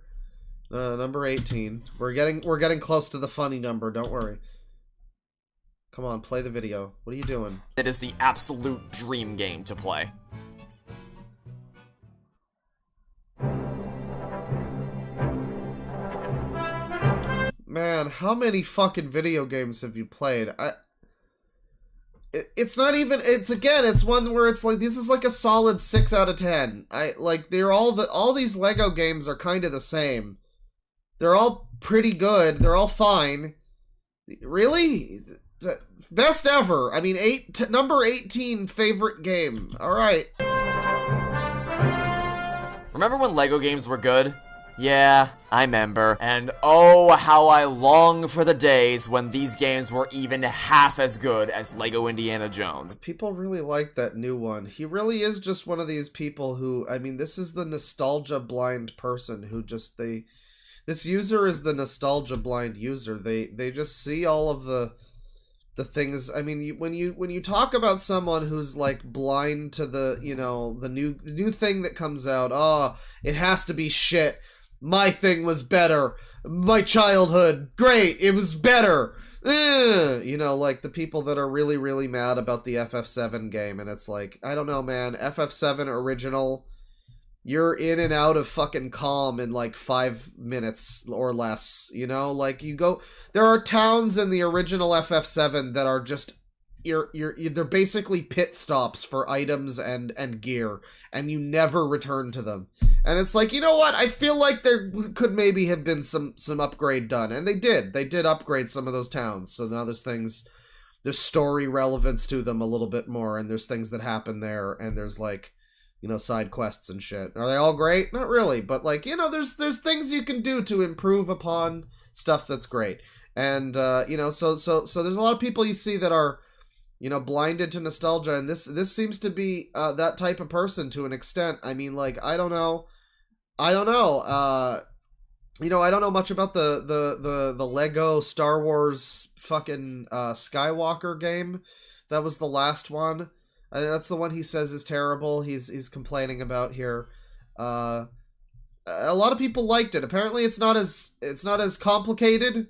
Number 18. We're getting close to the funny number, don't worry. Come on, play the video. What are you doing? It is the absolute dream game to play. Man, how many fucking video games have you played? It's not even, it's one where it's like, this is like a solid 6 out of 10. All these Lego games are kind of the same. They're all pretty good. They're all fine. Really? Best ever. I mean, number 18 favorite game. Alright. Remember when Lego games were good? Yeah, I remember. And oh, how I long for the days when these games were even half as good as Lego Indiana Jones. People really like that new one. He really is just one of these people who, I mean, this is the nostalgia blind person who just, this user is the nostalgia blind user. They just see all of the things. I mean, when you talk about someone who's like blind to the, you know, the new thing that comes out, oh, it has to be shit. My thing was better. My childhood, great. It was better. You know, like the people that are really, really mad about the FF7 game, and it's like, I don't know, man. FF7 original, you're in and out of fucking calm in like 5 minutes or less, you know? Like, there are towns in the original FF7 that are just they're basically pit stops for items and gear, and you never return to them. And it's like, you know what? I feel like there could maybe have been some upgrade done, and they did upgrade some of those towns. So now there's story relevance to them a little bit more, and there's things that happen there, and there's like, you know, side quests and shit. Are they all great? Not really, but like, you know, there's things you can do to improve upon stuff that's great. And you know, so there's a lot of people you see that are, you know, blinded to nostalgia, and this seems to be that type of person to an extent. I mean, like, I don't know. You know, I don't know much about the Lego Star Wars fucking Skywalker game. That was the last one. That's the one he says is terrible. He's complaining about here. A lot of people liked it. Apparently, it's not as complicated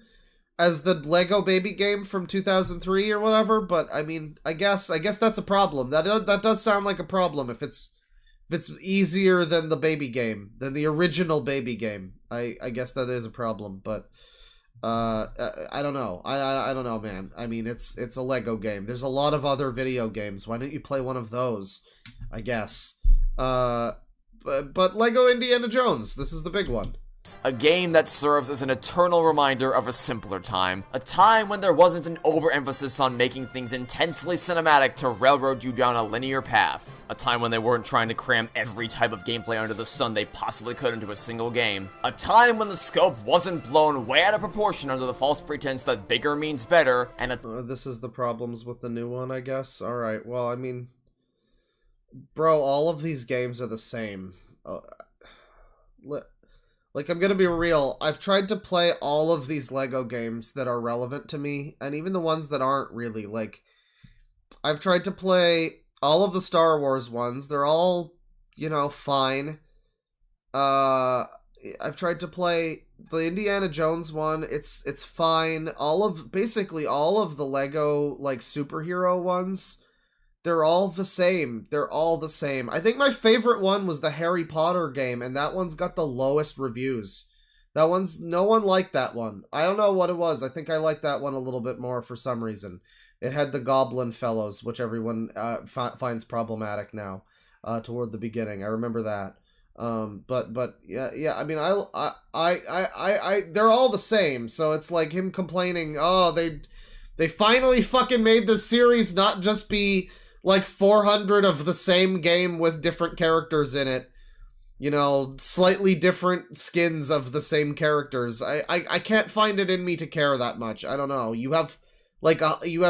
as the Lego Baby game from 2003 or whatever. But I mean, I guess that's a problem. That does sound like a problem if it's easier than the baby game, than the original baby game. I guess that is a problem, but I don't know. I don't know, man. I mean, it's a Lego game. There's a lot of other video games. Why don't you play one of those? I guess. But Lego Indiana Jones, this is the big one. A game that serves as an eternal reminder of a simpler time. A time when there wasn't an overemphasis on making things intensely cinematic to railroad you down a linear path. A time when they weren't trying to cram every type of gameplay under the sun they possibly could into a single game. A time when the scope wasn't blown way out of proportion under the false pretense that bigger means better, and this is the problems with the new one, I guess. Alright, well, I mean, bro, all of these games are the same. Like, I'm gonna be real, I've tried to play all of these Lego games that are relevant to me, and even the ones that aren't really, like, I've tried to play all of the Star Wars ones, they're all, you know, fine. I've tried to play the Indiana Jones one, it's fine. Basically all of the Lego, like, superhero ones, they're all the same. They're all the same. I think my favorite one was the Harry Potter game, and that one's got the lowest reviews. No one liked that one. I don't know what it was. I think I liked that one a little bit more for some reason. It had the Goblin Fellows, which everyone finds problematic now, toward the beginning. I remember that. But yeah. I mean, they're all the same. So it's like him complaining, oh, they finally fucking made this series not just be like 400 of the same game with different characters in it. You know, slightly different skins of the same characters. I can't find it in me to care that much. I don't know. You have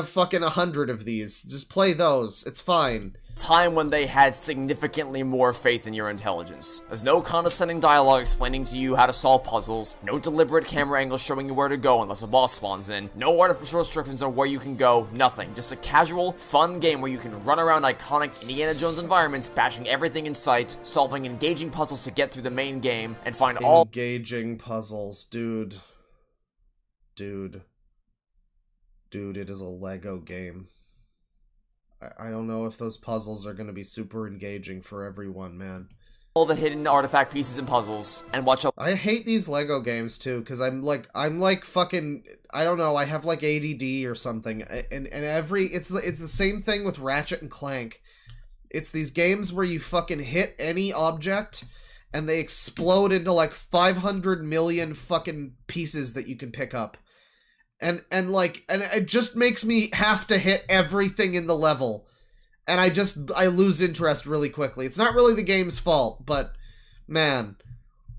fucking 100 of these. Just play those. It's fine. Time when they had significantly more faith in your intelligence. There's no condescending dialogue explaining to you how to solve puzzles, no deliberate camera angles showing you where to go unless a boss spawns in, no artificial restrictions on where you can go, nothing. Just a casual, fun game where you can run around iconic Indiana Jones environments, bashing everything in sight, solving engaging puzzles to get through the main game, and find all engaging puzzles, dude, it is a Lego game. I don't know if those puzzles are going to be super engaging for everyone, man. All the hidden artifact pieces and puzzles, and watch out. I hate these Lego games too, because I'm like fucking, I don't know, I have like ADD or something, and it's the same thing with Ratchet and Clank. It's these games where you fucking hit any object, and they explode into like 500 million fucking pieces that you can pick up. And it just makes me have to hit everything in the level. And I lose interest really quickly. It's not really the game's fault, but man,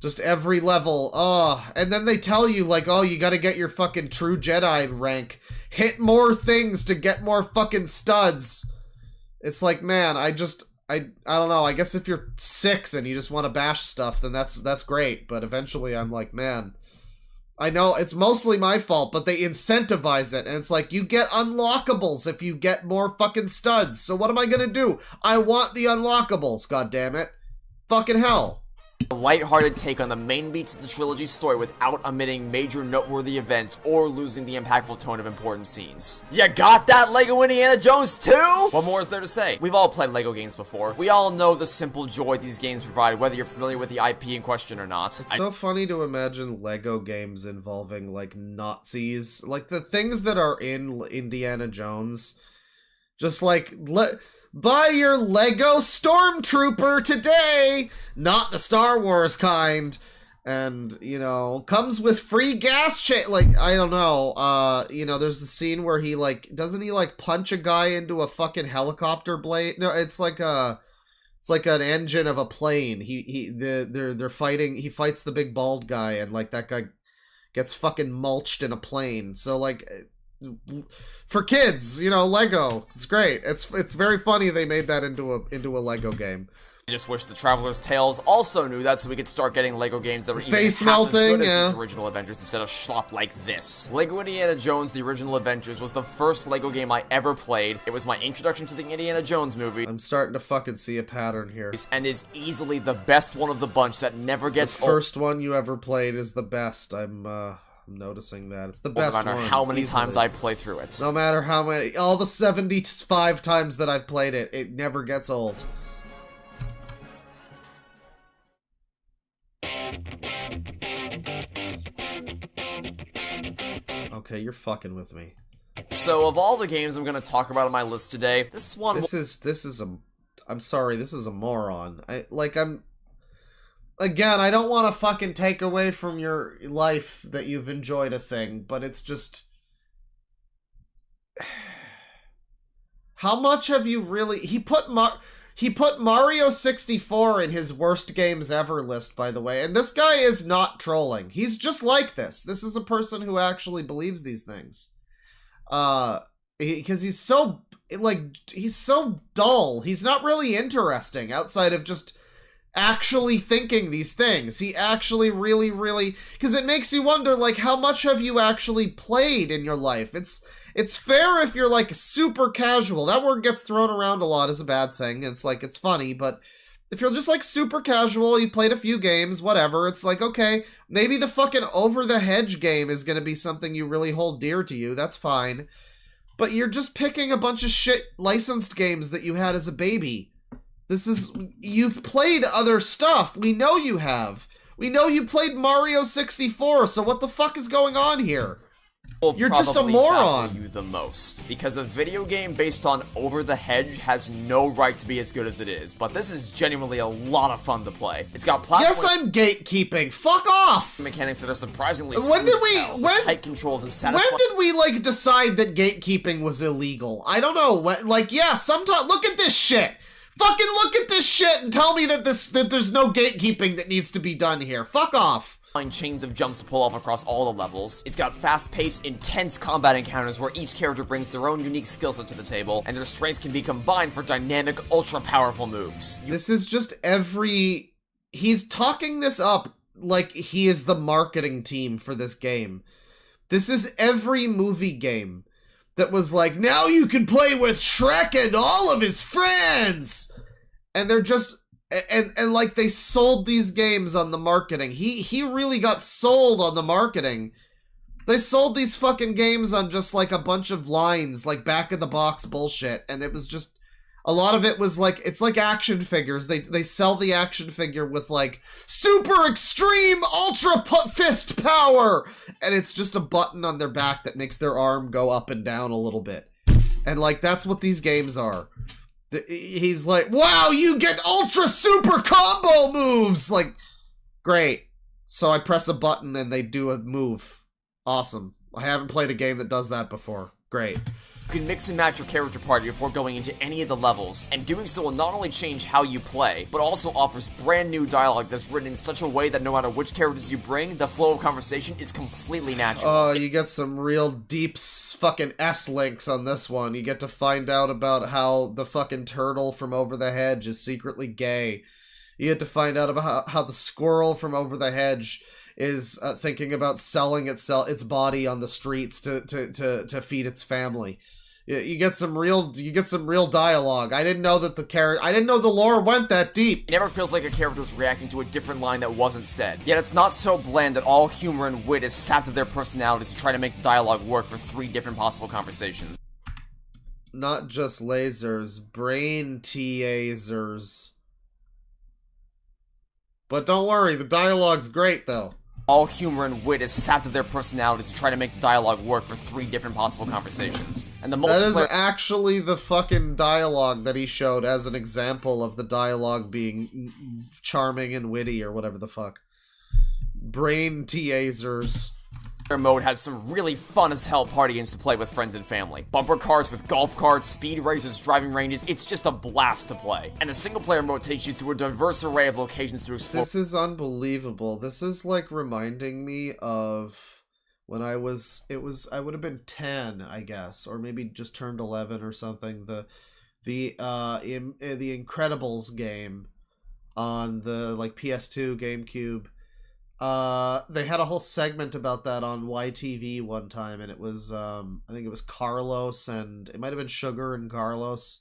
just every level. Oh, and then they tell you like, oh, you got to get your fucking true Jedi rank. Hit more things to get more fucking studs. It's like, man, I don't know. I guess if you're 6 and you just want to bash stuff, then that's great, but eventually I'm like, man, I know it's mostly my fault, but they incentivize it, and it's like, you get unlockables if you get more fucking studs, so what am I gonna do? I want the unlockables, goddammit. Fucking hell. A lighthearted take on the main beats of the trilogy's story without omitting major noteworthy events or losing the impactful tone of important scenes. You got that, Lego Indiana Jones 2? What more is there to say? We've all played Lego games before. We all know the simple joy these games provide, whether you're familiar with the IP in question or not. It's so funny to imagine Lego games involving, like, Nazis. Like, the things that are in Indiana Jones, Just like, buy your Lego Stormtrooper today! Not the Star Wars kind. And, you know, comes with free gas like, I don't know, you know, there's the scene where he, like, doesn't he, like, punch a guy into a fucking helicopter blade? No, it's like an engine of a plane. They're fighting, he fights the big bald guy, and, like, that guy gets fucking mulched in a plane. So, like, for kids, you know, Lego, it's great. It's very funny they made that into a Lego game. I just wish the Traveler's Tales also knew that, so we could start getting Lego games that were even face half melting, as good as these original adventures instead of schlop like this. Lego Indiana Jones: The Original Adventures was the first Lego game I ever played. It was my introduction to the Indiana Jones movie. I'm starting to fucking see a pattern here. And is easily the best one of the bunch that never gets old. The first one you ever played is the best. I'm noticing that. It's the best one. No matter how many times I play through it. No matter how many, all the 75 times that I've played it, it never gets old. Okay, you're fucking with me. So, of all the games I'm gonna talk about on my list today, this is I'm sorry, this is a moron. Again, I don't want to fucking take away from your life that you've enjoyed a thing, but it's just... How much have you really... He put Mario 64 in his worst games ever list, by the way, and this guy is not trolling. He's just like this. This is a person who actually believes these things. Because he's so, like, he's so dull. He's not really interesting outside of just actually thinking these things. He actually really, because it makes you wonder, like, how much have you actually played in your life? It's fair if you're, like, super casual. That word gets thrown around a lot as a bad thing. It's like, it's funny, but if you're just, like, super casual, you played a few games, whatever, it's like, okay, maybe the fucking Over the Hedge game is gonna be something you really hold dear to you. That's fine. But you're just picking a bunch of shit licensed games that you had as a baby. You've played other stuff. We know you have. We know you played Mario 64, so what the fuck is going on here? You're just a moron. You the most, because a video game based on Over the Hedge has no right to be as good as it is, but this is genuinely a lot of fun to play. It's got platform. Yes, I'm gatekeeping. Fuck off. Mechanics that are surprisingly tight controls and satisfying. When did we like decide that gatekeeping was illegal? I don't know. Like, yeah, sometimes look at this shit. Fucking look at this shit and tell me that there's no gatekeeping that needs to be done here. Fuck off. Chains of jumps to pull off across all the levels. It's got fast-paced, intense combat encounters where each character brings their own unique skill set to the table, and their strengths can be combined for dynamic, ultra-powerful moves. This is just he's talking this up like he is the marketing team for this game. This is every movie game that was like, now you can play with Shrek and all of his friends! And they're just... And like, they sold these games on the marketing. He really got sold on the marketing. They sold these fucking games on just, like, a bunch of lines, like, back-of-the-box bullshit. And it was just... A lot of it was, like, it's like action figures. They sell the action figure with, like, super extreme ultra fist power! And it's just a button on their back that makes their arm go up and down a little bit. And, like, that's what these games are. He's like, wow, you get ultra super combo moves! Like, great. So I press a button and they do a move. Awesome. I haven't played a game that does that before. Great. You can mix and match your character party before going into any of the levels, and doing so will not only change how you play, but also offers brand new dialogue that's written in such a way that no matter which characters you bring, the flow of conversation is completely natural. Oh, you get some real deep fucking S-links on this one. You get to find out about how the fucking turtle from Over the Hedge is secretly gay. You get to find out about how the squirrel from Over the Hedge is thinking about selling its body on the streets to feed its family. You get some real dialogue. I didn't know that I didn't know the lore went that deep. It never feels like a character was reacting to a different line that wasn't said. Yet it's not so bland that all humor and wit is sapped of their personalities to try to make the dialogue work for 3 different possible conversations. Not just lasers, brain teasers. But don't worry, the dialogue's great though. All humor and wit is sapped of their personalities to try to make the dialogue work for 3 different possible conversations. And the That is actually the fucking dialogue that he showed as an example of the dialogue being charming and witty or whatever the fuck. Brain teasers. Mode has some really fun as hell party games to play with friends and family. Bumper cars with golf carts, speed races, driving ranges, it's just a blast to play. And the single player mode takes you through a diverse array of locations to explore. This is unbelievable. This is like reminding me of when I would have been 10, I guess, or maybe just turned 11 or something. The Incredibles game on the like PS2, GameCube. They had a whole segment about that on YTV one time, and it was, I think it was Carlos, and it might have been Sugar and Carlos,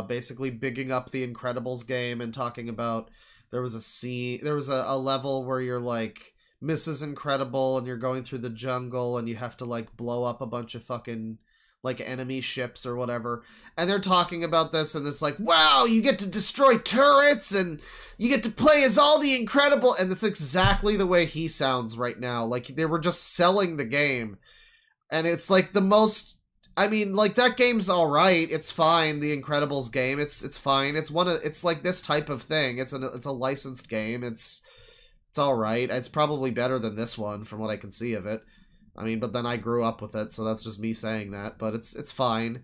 basically bigging up the Incredibles game and talking about, there was a level where you're like Mrs. Incredible, and you're going through the jungle, and you have to like blow up a bunch of fucking like enemy ships or whatever, and they're talking about this, and it's like, wow, you get to destroy turrets, and you get to play as all the Incredible, and it's exactly the way he sounds right now. Like, they were just selling the game, and it's like the most, I mean, like, that game's alright, it's fine, the Incredibles game, it's fine, it's like this type of thing, it's a licensed game, it's alright, it's probably better than this one, from what I can see of it. I mean, but then I grew up with it, so that's just me saying that, but it's fine,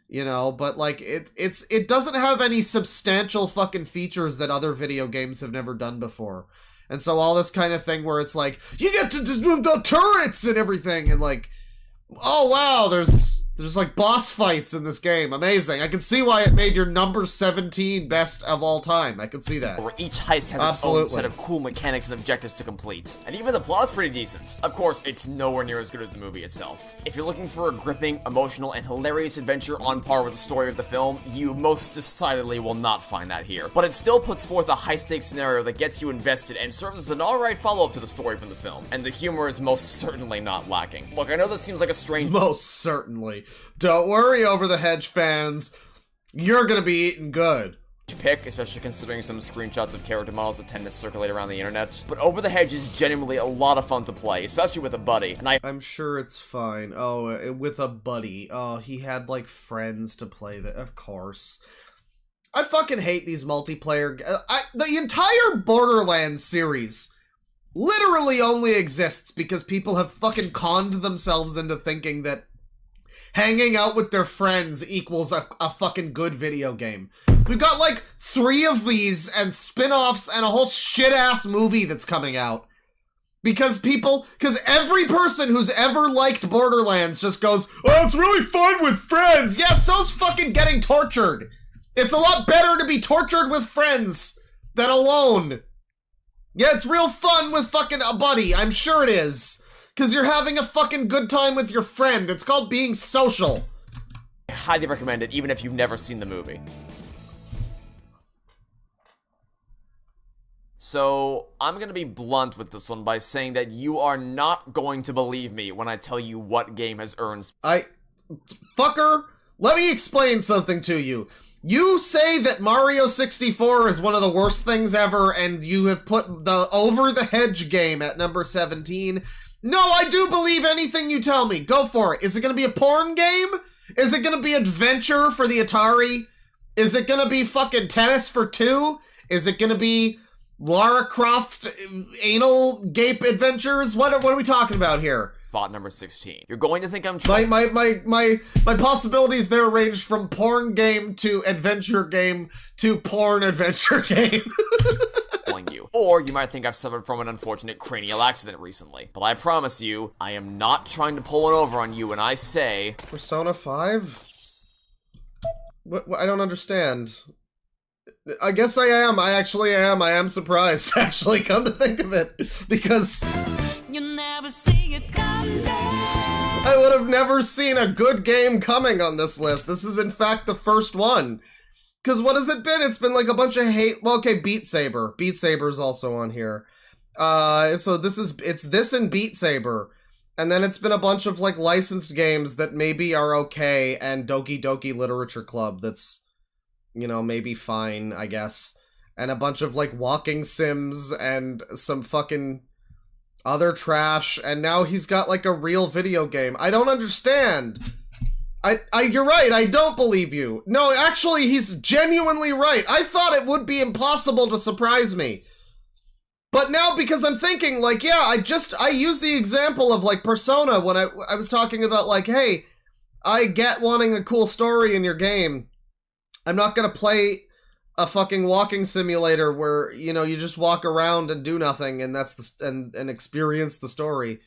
you know, but like, it doesn't have any substantial fucking features that other video games have never done before, and so all this kind of thing where it's like, you get to do the turrets and everything, and like, oh wow, there's like boss fights in this game. Amazing. I can see why it made your number 17 best of all time. I can see that. Where each heist has its own set of cool mechanics and objectives to complete. And even the plot's pretty decent. Of course, it's nowhere near as good as the movie itself. If you're looking for a gripping, emotional, and hilarious adventure on par with the story of the film, you most decidedly will not find that here. But it still puts forth a high-stakes scenario that gets you invested and serves as an alright follow-up to the story from the film. And the humor is most certainly not lacking. Look, I know this seems like a strange— Most certainly. Don't worry, Over the Hedge fans. You're gonna be eating good. Pick, especially considering some screenshots of character models that tend to circulate around the internet. But Over the Hedge is genuinely a lot of fun to play, especially with a buddy. And I'm sure it's fine. Oh, with a buddy. Oh, he had like friends to play that. Of course. I fucking hate these multiplayer. The entire Borderlands series literally only exists because people have fucking conned themselves into thinking that hanging out with their friends equals a fucking good video game. We've got like 3 of these and spin-offs and a whole shit-ass movie that's coming out. Because every person who's ever liked Borderlands just goes, oh, it's really fun with friends. Yeah, so's fucking getting tortured. It's a lot better to be tortured with friends than alone. Yeah, it's real fun with fucking a buddy. I'm sure it is. Because you're having a fucking good time with your friend. It's called being social. I highly recommend it, even if you've never seen the movie. So, I'm gonna be blunt with this one by saying that you are not going to believe me when I tell you what game has earned— Fucker, let me explain something to you. You say that Mario 64 is one of the worst things ever, and you have put the Over the Hedge game at number 17. No, I do believe anything you tell me. Go for it. Is it going to be a porn game? Is it going to be adventure for the Atari? Is it going to be fucking tennis for 2? Is it going to be Lara Croft anal gape adventures? What are we talking about here? Spot number 16. You're going to think I'm trying— My possibilities there range from porn game to adventure game to porn adventure game. you. Or you might think I've suffered from an unfortunate cranial accident recently. But I promise you, I am not trying to pull one over on you when I say— Persona 5? What, I don't understand. I guess I am. I actually am. I am surprised, actually, come to think of it. Because you never see it coming. I would have never seen a good game coming on this list. This is, in fact, the first one. Because what has it been? It's been like a bunch of hate. Well, okay, Beat Saber. Beat Saber's also on here. So it's this and Beat Saber. And then it's been a bunch of like licensed games that maybe are okay, and Doki Doki Literature Club that's, you know, maybe fine, I guess. And a bunch of like walking sims and some fucking other trash, and now he's got like a real video game. I don't understand. You're right, I don't believe you. No, actually, he's genuinely right. I thought it would be impossible to surprise me. But now, because I'm thinking, like, yeah, I used the example of, like, Persona when I was talking about, like, hey, I get wanting a cool story in your game. I'm not gonna play a fucking walking simulator where, you know, you just walk around and do nothing and and experience the story.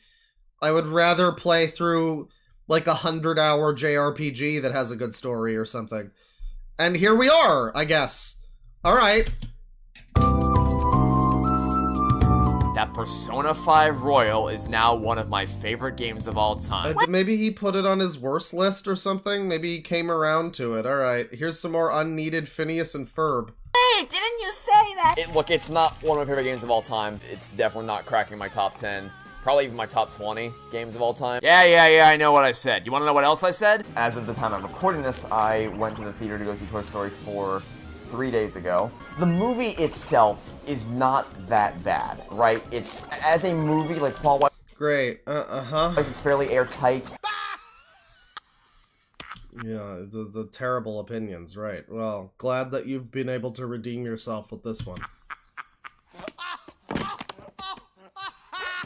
I would rather play through like a 100-hour JRPG that has a good story or something. And here we are, I guess. Alright. That Persona 5 Royal is now one of my favorite games of all time. Maybe he put it on his worst list or something? Maybe he came around to it. Alright, here's some more unneeded Phineas and Ferb. Hey, didn't you say that? Look, it's not one of my favorite games of all time. It's definitely not cracking my top 10. Probably even my top 20 games of all time. Yeah, I know what I said. You want to know what else I said? As of the time I'm recording this, I went to the theater to go see Toy Story 4 3 days ago. The movie itself is not that bad, right? It's, as a movie, like, plot-wise... Great, It's fairly airtight. Yeah, the terrible opinions, right. Well, glad that you've been able to redeem yourself with this one.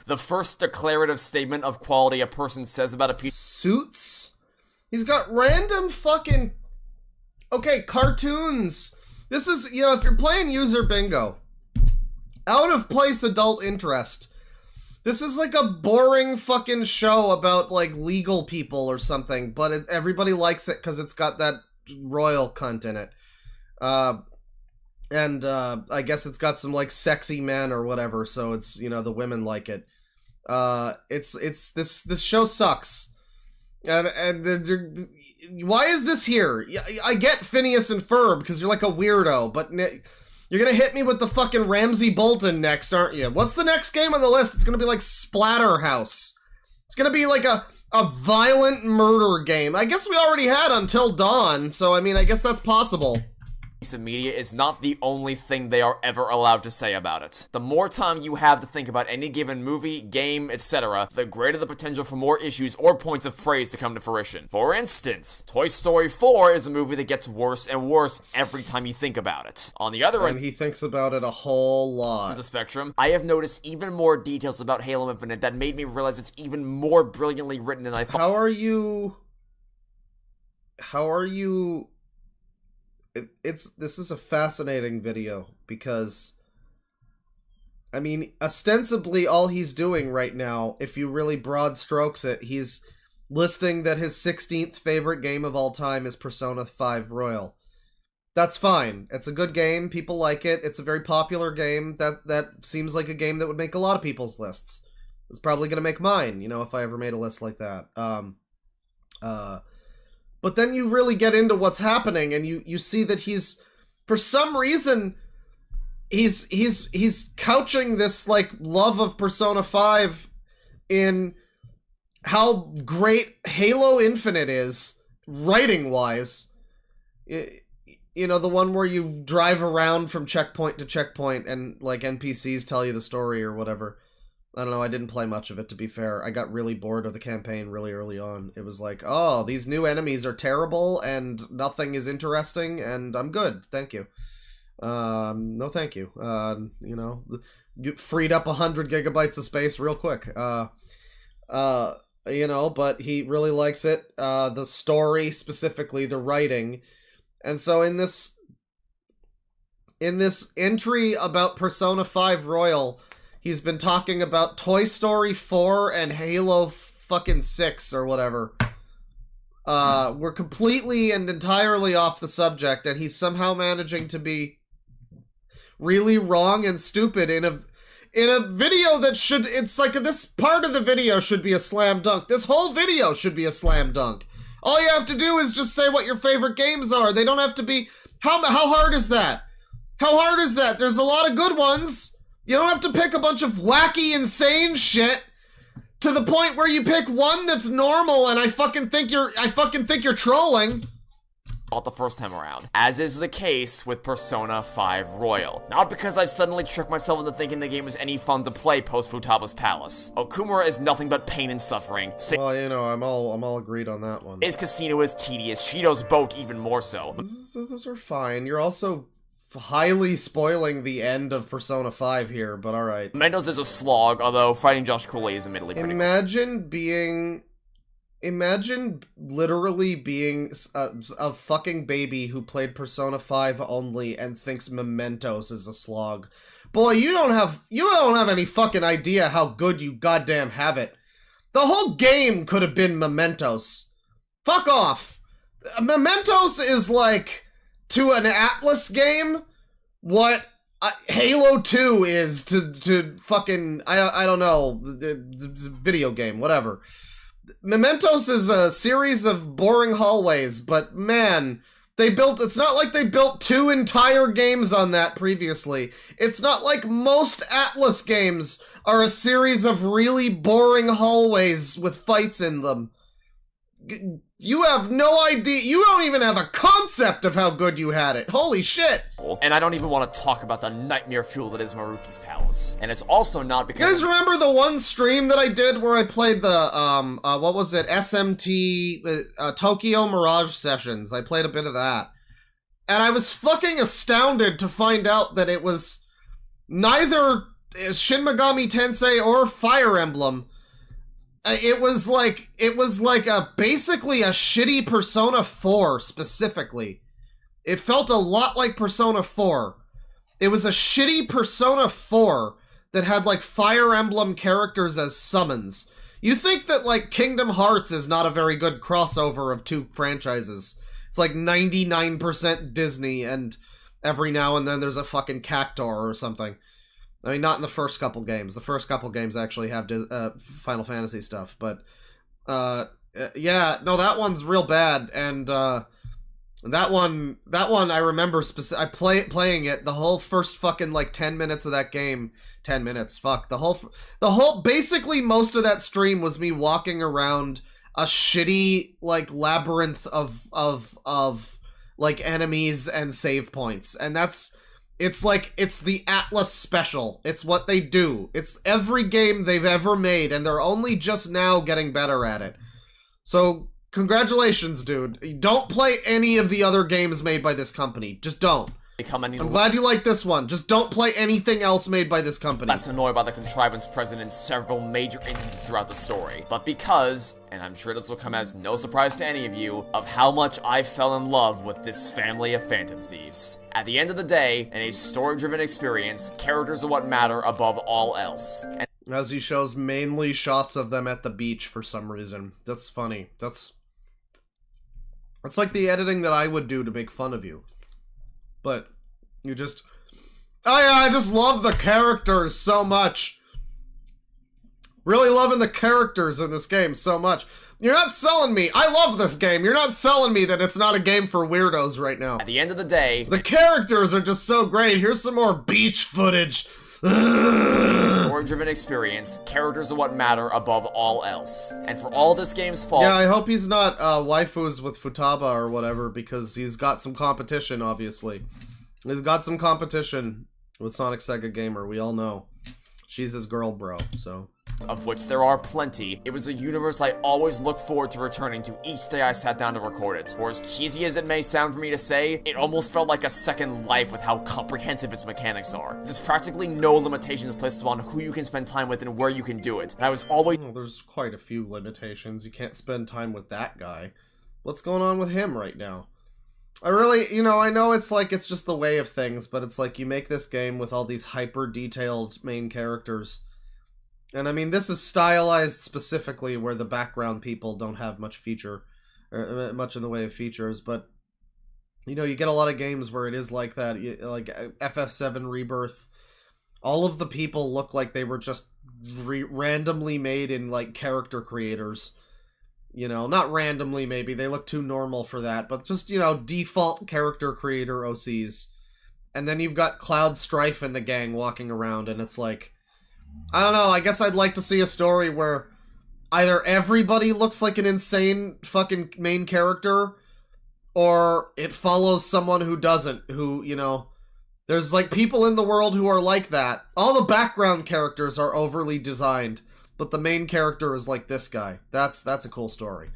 The first declarative statement of quality a person says about a piece... Suits? He's got random fucking... Okay, cartoons. This is, you know, if you're playing user bingo, out of place adult interest. This is like a boring fucking show about, like, legal people or something, but everybody likes it because it's got that royal cunt in it. And I guess it's got some, like, sexy men or whatever, so it's, you know, the women like it. This show sucks. And why is this here? I get Phineas and Ferb because you're like a weirdo, but you're gonna hit me with the fucking Ramsay Bolton next, aren't you? What's the next game on the list? It's gonna be like Splatterhouse. It's gonna be like a violent murder game. I guess we already had Until Dawn, so I mean, I guess that's possible. Piece of media is not the only thing they are ever allowed to say about it. The more time you have to think about any given movie, game, etc., the greater the potential for more issues or points of praise to come to fruition. For instance, Toy Story 4 is a movie that gets worse and worse every time you think about it. On the other end, he thinks about it a whole lot. Of the spectrum, I have noticed even more details about Halo Infinite that made me realize it's even more brilliantly written than I thought. How are you... This is a fascinating video because, I mean, ostensibly all he's doing right now, if you really broad strokes it, he's listing that his 16th favorite game of all time is Persona 5 Royal. That's fine. It's a good game. People like it. It's a very popular game. That seems like a game that would make a lot of people's lists. It's probably going to make mine, you know, if I ever made a list like that. But then you really get into what's happening, and you see that he's, for some reason, he's couching this, like, love of Persona 5 in how great Halo Infinite is, writing-wise. You know, the one where you drive around from checkpoint to checkpoint, and, like, NPCs tell you the story or whatever. I don't know, I didn't play much of it, to be fair. I got really bored of the campaign really early on. It was like, oh, these new enemies are terrible, and nothing is interesting, and I'm good, thank you. No thank you. You know, you freed up 100 gigabytes of space real quick. You know, but he really likes it. The story, specifically, the writing. And so in this entry about Persona 5 Royal, he's been talking about Toy Story 4 and Halo fucking 6 or whatever. We're completely and entirely off the subject, and he's somehow managing to be really wrong and stupid in a video that should, it's like this part of the video should be a slam dunk. This whole video should be a slam dunk. All you have to do is just say what your favorite games are. They don't have to be, how hard is that? How hard is that? There's a lot of good ones. You don't have to pick a bunch of wacky, insane shit to the point where you pick one that's normal and I fucking think you're trolling. the first time around, as is the case with Persona 5 Royal. Not because I've suddenly tricked myself into thinking the game was any fun to play post Futaba's Palace. Okumura is nothing but pain and suffering. Well, you know, I'm all agreed on that one. His casino is tedious, Shido's boat even more so. Those are fine. You're also highly spoiling the end of Persona 5 here, but alright. Mementos is a slog, although fighting Josh Cooley is admittedly pretty Imagine literally being a fucking baby who played Persona 5 only and thinks Mementos is a slog. Boy, you don't have any fucking idea how good you goddamn have it. The whole game could have been Mementos. Fuck off. Mementos is like, to an Atlas game, what Halo 2 is to fucking, I don't know, video game, whatever. Mementos is a series of boring hallways, but man, it's not like they built 2 entire games on that previously. It's not like most Atlas games are a series of really boring hallways with fights in them. You have no idea. You don't even have a concept of how good you had it. Holy shit. And I don't even want to talk about the nightmare fuel that is Maruki's Palace. And it's also not because— You guys remember the one stream that I did where I played the, what was it? SMT, Tokyo Mirage Sessions. I played a bit of that. And I was fucking astounded to find out that it was neither Shin Megami Tensei or Fire Emblem. It was like basically a shitty Persona 4 specifically. It felt a lot like Persona 4. It was a shitty Persona 4 that had like Fire Emblem characters as summons. You think that like Kingdom Hearts is not a very good crossover of 2 franchises. It's like 99% Disney and every now and then there's a fucking Cactuar or something. I mean, not in the first couple games. The first couple games actually have Final Fantasy stuff, but yeah, no, that one's real bad. And that one I remember playing it the whole first fucking like 10 minutes of that game. 10 minutes, fuck the whole. Basically, most of that stream was me walking around a shitty like labyrinth of like enemies and save points, and it's the Atlas special. It's what they do. It's every game they've ever made, and they're only just now getting better at it. So, congratulations, dude. Don't play any of the other games made by this company. Just don't. I'm glad you like this one. Just don't play anything else made by this company. Less annoyed by the contrivance present in several major instances throughout the story, but because, and I'm sure this will come as no surprise to any of you, of how much I fell in love with this family of Phantom Thieves. At the end of the day, in a story-driven experience, characters are what matter above all else. And as he shows mainly shots of them at the beach for some reason. That's funny. That's like the editing that I would do to make fun of you. But you just... I just love the characters so much. Really loving the characters in this game so much. You're not selling me. I love this game. You're not selling me that it's not a game for weirdos right now. At the end of the day, the characters are just so great. Here's some more beach footage. Story-driven experience, characters are what matter above all else. And for all this game's fault— Yeah, I hope he's not waifus with Futaba or whatever, because he's got some competition, obviously. He's got some competition with Sonic Sega Gamer, we all know. She's his girl, bro, so... Of which there are plenty. It was a universe I always look forward to returning to each day I sat down to record it. For as cheesy as it may sound for me to say, it almost felt like a second life with how comprehensive its mechanics are. There's practically no limitations placed upon who you can spend time with and where you can do it. And I was always— Well, there's quite a few limitations. You can't spend time with that guy. What's going on with him right now? I really, I know it's like, it's just the way of things, but it's like you make this game with all these hyper-detailed main characters. And I mean, this is stylized specifically where the background people don't have much much in the way of features, but, you get a lot of games where it is like that, like FF7 Rebirth. All of the people look like they were just randomly made in, like, character creators. Not randomly, maybe. They look too normal for that. But just, default character creator OCs. And then you've got Cloud Strife and the gang walking around, and it's like... I don't know, I guess I'd like to see a story where either everybody looks like an insane fucking main character, or it follows someone who doesn't, who, you know, there's like people in the world who are like that. All the background characters are overly designed, but the main character is like this guy. That's a cool story.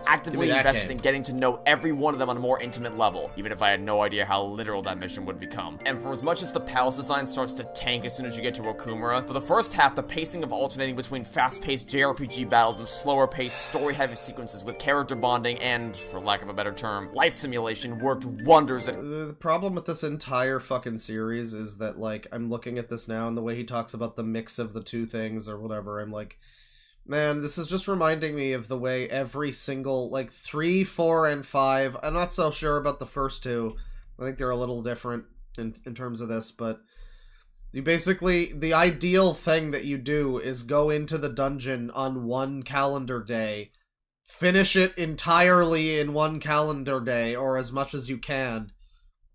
Actively invested in getting to know every one of them on a more intimate level, even if I had no idea how literal that mission would become. And for as much as the palace design starts to tank as soon as you get to Okumura, for the first half, the pacing of alternating between fast-paced JRPG battles and slower-paced, story-heavy sequences with character bonding and, for lack of a better term, life simulation worked wonders. The problem with this entire fucking series is that, like, I'm looking at this now and the way he talks about the mix of the two things or whatever, I'm like, man, this is just reminding me of the way every single, like, 3, 4, and 5, I'm not so sure about the first two. I think they're a little different in terms of this, but you basically, the ideal thing that you do is go into the dungeon on one calendar day, finish it entirely in one calendar day, or as much as you can,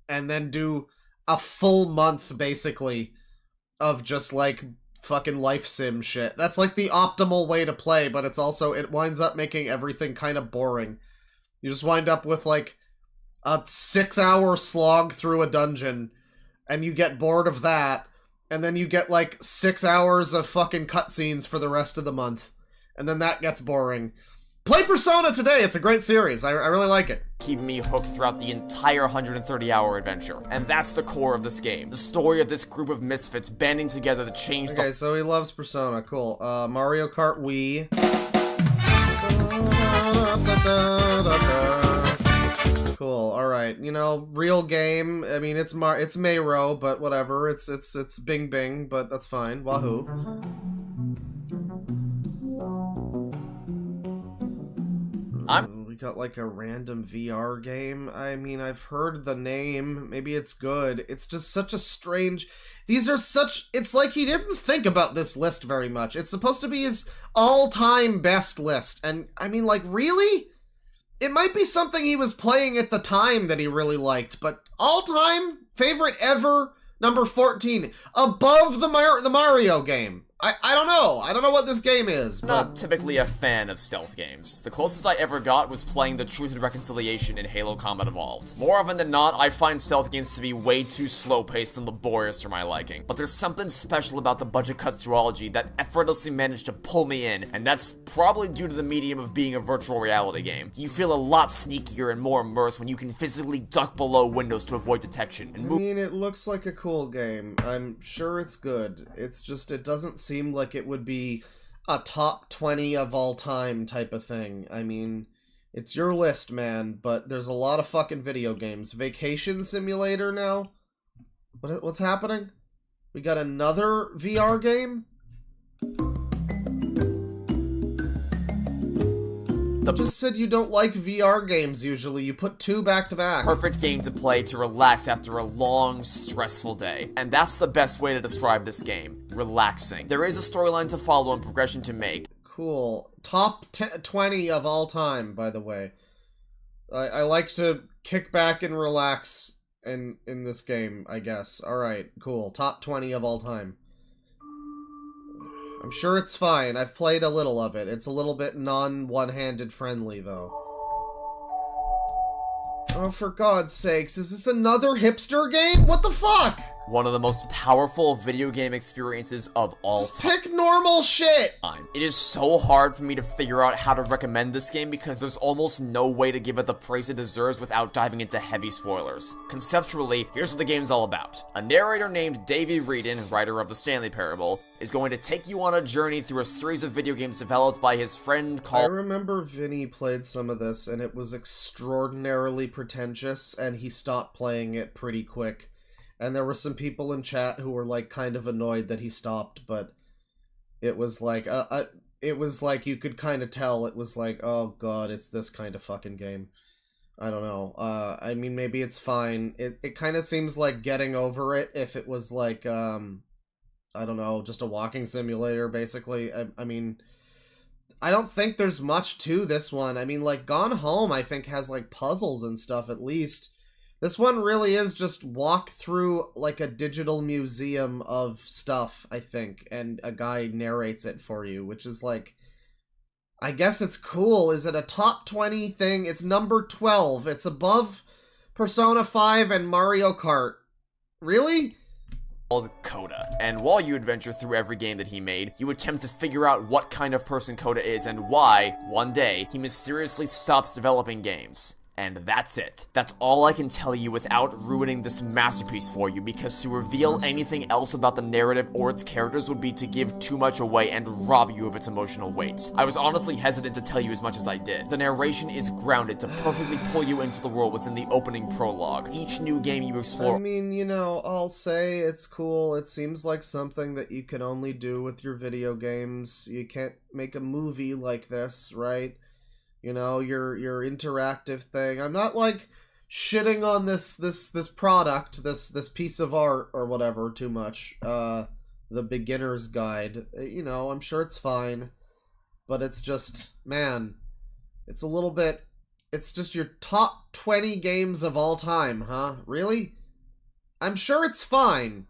and then do a full month, basically, of just, like, fucking life sim shit. That's like the optimal way to play, but it's also, it winds up making everything kind of boring. You just wind up with like a 6-hour slog through a dungeon, and you get bored of that, and then you get like 6 hours of fucking cutscenes for the rest of the month, and then that gets boring. Play Persona today, it's a great series, I really like it. Keep me hooked throughout the entire 130-hour adventure. And that's the core of this game. The story of this group of misfits banding together to change the— Okay, so he loves Persona, cool. Mario Kart Wii. Cool, alright. You know, real game, I mean, it's Mayro, but whatever. It's Bing Bing, but that's fine. Wahoo. We got like a random VR game. I mean, I've heard the name. Maybe it's good. It's just such a strange... These are such... It's like he didn't think about this list very much. It's supposed to be his all-time best list. And, I mean, like, really? It might be something he was playing at the time that he really liked, but all-time favorite ever, number 14. Above the Mario game. I don't know. I don't know what this game is, but... I'm not typically a fan of stealth games. The closest I ever got was playing the Truth and Reconciliation in Halo Combat Evolved. More often than not, I find stealth games to be way too slow-paced and laborious for my liking. But there's something special about the budget cut duology that effortlessly managed to pull me in, and that's probably due to the medium of being a virtual reality game. You feel a lot sneakier and more immersed when you can physically duck below windows to avoid detection and move— I mean, it looks like a cool game. I'm sure it's good. It's just, it doesn't seem like it would be a top 20 of all time type of thing. I mean, it's your list, man, but there's a lot of fucking video games. Vacation Simulator now? What's happening? We got another VR game? You just said you don't like VR games usually. You put 2 back to back. Perfect game to play to relax after a long, stressful day. And that's the best way to describe this game. Relaxing. There is a storyline to follow and progression to make. Cool. Top 20 of all time, by the way. I like to kick back and relax in this game, I guess. Alright, cool. Top 20 of all time. I'm sure it's fine. I've played a little of it. It's a little bit non-one-handed friendly, though. Oh, for God's sakes, is this another hipster game? What the fuck? One of the most powerful video game experiences of all time. Just pick normal shit! It is so hard for me to figure out how to recommend this game because there's almost no way to give it the praise it deserves without diving into heavy spoilers. Conceptually, here's what the game's all about. A narrator named Davey Wreden, writer of the Stanley Parable, is going to take you on a journey through a series of video games developed by his friend called— I remember Vinny played some of this, and it was extraordinarily pretentious, and he stopped playing it pretty quick. And there were some people in chat who were, like, kind of annoyed that he stopped, but it was like, you could kind of tell, it was like, oh god, it's this kind of fucking game. I don't know. I mean, maybe it's fine. It kind of seems like getting over it if it was like, I don't know, just a walking simulator, basically. I mean, I don't think there's much to this one. I mean, like, Gone Home, I think, has, like, puzzles and stuff, at least. This one really is just walk through, like, a digital museum of stuff, I think, and a guy narrates it for you, which is, like, I guess it's cool. Is it a top 20 thing? It's number 12. It's above Persona 5 and Mario Kart. Really? Called Coda. And while you adventure through every game that he made, you attempt to figure out what kind of person Coda is and why, one day, he mysteriously stops developing games. And that's it. That's all I can tell you without ruining this masterpiece for you, because to reveal anything else about the narrative or its characters would be to give too much away and rob you of its emotional weight. I was honestly hesitant to tell you as much as I did. The narration is grounded to perfectly pull you into the world within the opening prologue. Each new game you explore— I mean, you know, I'll say it's cool. It seems like something that you can only do with your video games. You can't make a movie like this, right? You know, your interactive thing. I'm not like shitting on this product, this piece of art or whatever too much. The beginner's guide. You know, I'm sure it's fine, but it's just, man, it's a little bit, it's just your top 20 games of all time, huh? Really? I'm sure it's fine,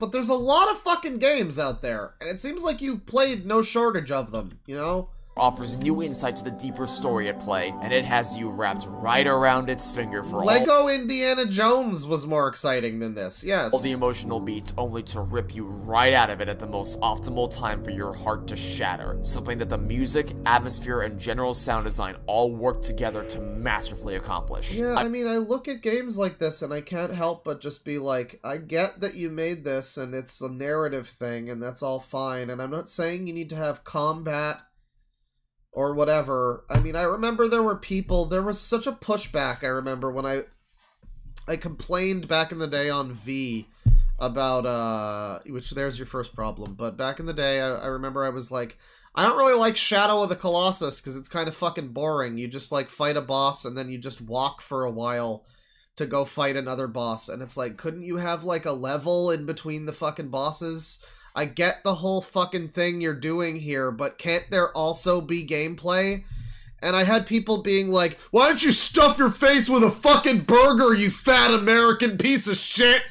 but there's a lot of fucking games out there, and it seems like you've played no shortage of them, you know? Offers new insight to the deeper story at play, and it has you wrapped right around its finger for Lego Indiana Jones was more exciting than this, yes. All the emotional beats, only to rip you right out of it at the most optimal time for your heart to shatter. Something that the music, atmosphere, and general sound design all work together to masterfully accomplish. Yeah, I mean, I look at games like this and I can't help but just be like, I get that you made this and it's a narrative thing and that's all fine, and I'm not saying you need to have combat or whatever. I mean, I remember there was such a pushback, I remember, when I complained back in the day on V about, which there's your first problem, but back in the day, I remember I was like, I don't really like Shadow of the Colossus, because it's kind of fucking boring. You just, like, fight a boss, and then you just walk for a while to go fight another boss, and it's like, couldn't you have, like, a level in between the fucking bosses? I get the whole fucking thing you're doing here, but can't there also be gameplay? And I had people being like, why don't you stuff your face with a fucking burger, you fat American piece of shit?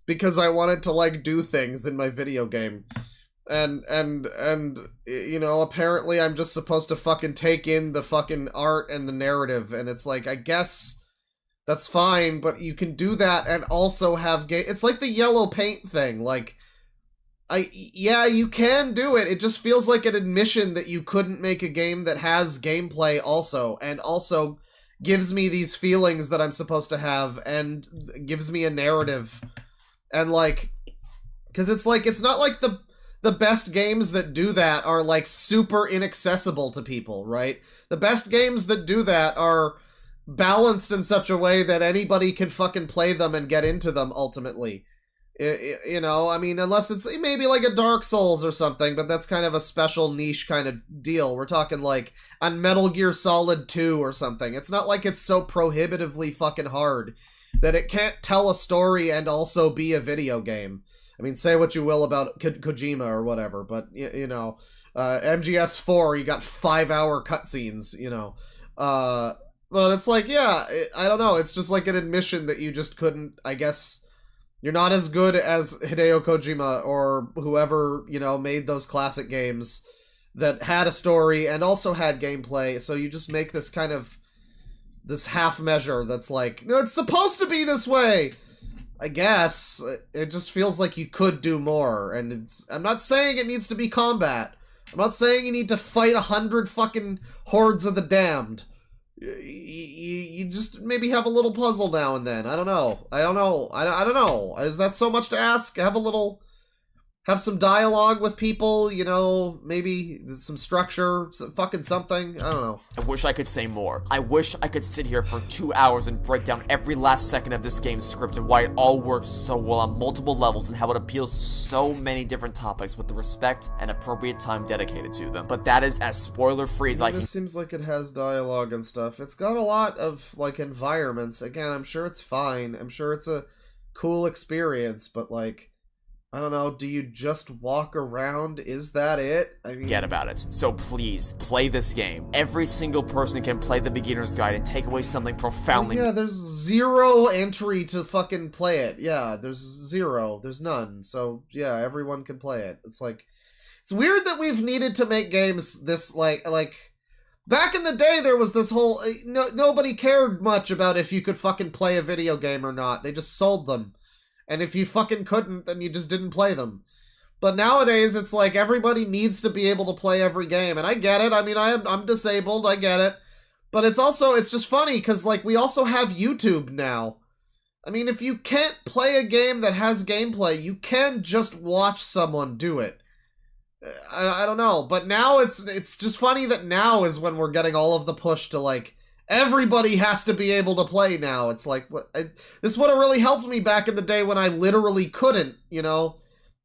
Because I wanted to, like, do things in my video game. And, you know, apparently I'm just supposed to fucking take in the fucking art and the narrative, and it's like, I guess that's fine, but you can do that and also have game. It's like the yellow paint thing, like, yeah, you can do it. It just feels like an admission that you couldn't make a game that has gameplay also, and also gives me these feelings that I'm supposed to have, and gives me a narrative. And, like, because it's like, it's not like the best games that do that are, like, super inaccessible to people, right? The best games that do that are balanced in such a way that anybody can fucking play them and get into them, ultimately. You know, I mean, unless it's maybe like a Dark Souls or something, but that's kind of a special niche kind of deal. We're talking like on Metal Gear Solid 2 or something. It's not like it's so prohibitively fucking hard that it can't tell a story and also be a video game. I mean, say what you will about Kojima or whatever, but, you know, MGS4, you got 5-hour cutscenes, you know. But it's like, yeah, I don't know, it's just like an admission that you just couldn't, I guess. You're not as good as Hideo Kojima or whoever, you know, made those classic games that had a story and also had gameplay, so you just make this kind of, this half measure that's like, no, it's supposed to be this way! I guess. It just feels like you could do more, and I'm not saying it needs to be combat. I'm not saying you need to fight 100 fucking hordes of the damned. You just maybe have a little puzzle now and then. I don't know. I don't know. Is that so much to ask? Have some dialogue with people, you know, maybe some structure, some fucking something. I don't know. I wish I could say more. I wish I could sit here for 2 hours and break down every last second of this game's script and why it all works so well on multiple levels and how it appeals to so many different topics with the respect and appropriate time dedicated to them. But that is as spoiler-free as I can. It seems like it has dialogue and stuff. It's got a lot of, like, environments. Again, I'm sure it's fine. I'm sure it's a cool experience, but, like, I don't know, do you just walk around? Is that it? I mean, forget about it. So please, play this game. Every single person can play the beginner's guide and take away something profoundly— yeah, there's 0 entry to fucking play it. Yeah, there's 0. There's none. So, yeah, everyone can play it. It's like, it's weird that we've needed to make games this, like, Back in the day, there was this whole... nobody cared much about if you could fucking play a video game or not. They just sold them. And if you fucking couldn't, then you just didn't play them. But nowadays, it's like everybody needs to be able to play every game. And I get it. I mean, I'm disabled. I get it. But it's just funny because, like, we also have YouTube now. I mean, if you can't play a game that has gameplay, you can just watch someone do it. I don't know, but now it's just funny that now is when we're getting all of the push to, like, everybody has to be able to play now. It's like, this would have really helped me back in the day when I literally couldn't, you know?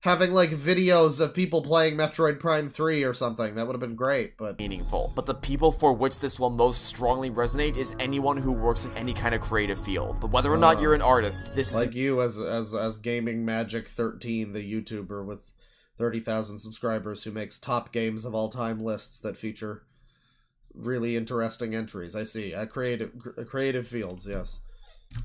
Having, like, videos of people playing Metroid Prime 3 or something. That would have been great, but... meaningful. But the people for which this will most strongly resonate is anyone who works in any kind of creative field. But whether or not you're an artist, this is... Like you as Gaming Magic 13, the YouTuber with 30,000 subscribers who makes top games of all time lists that feature really interesting entries. I see. Creative fields, yes.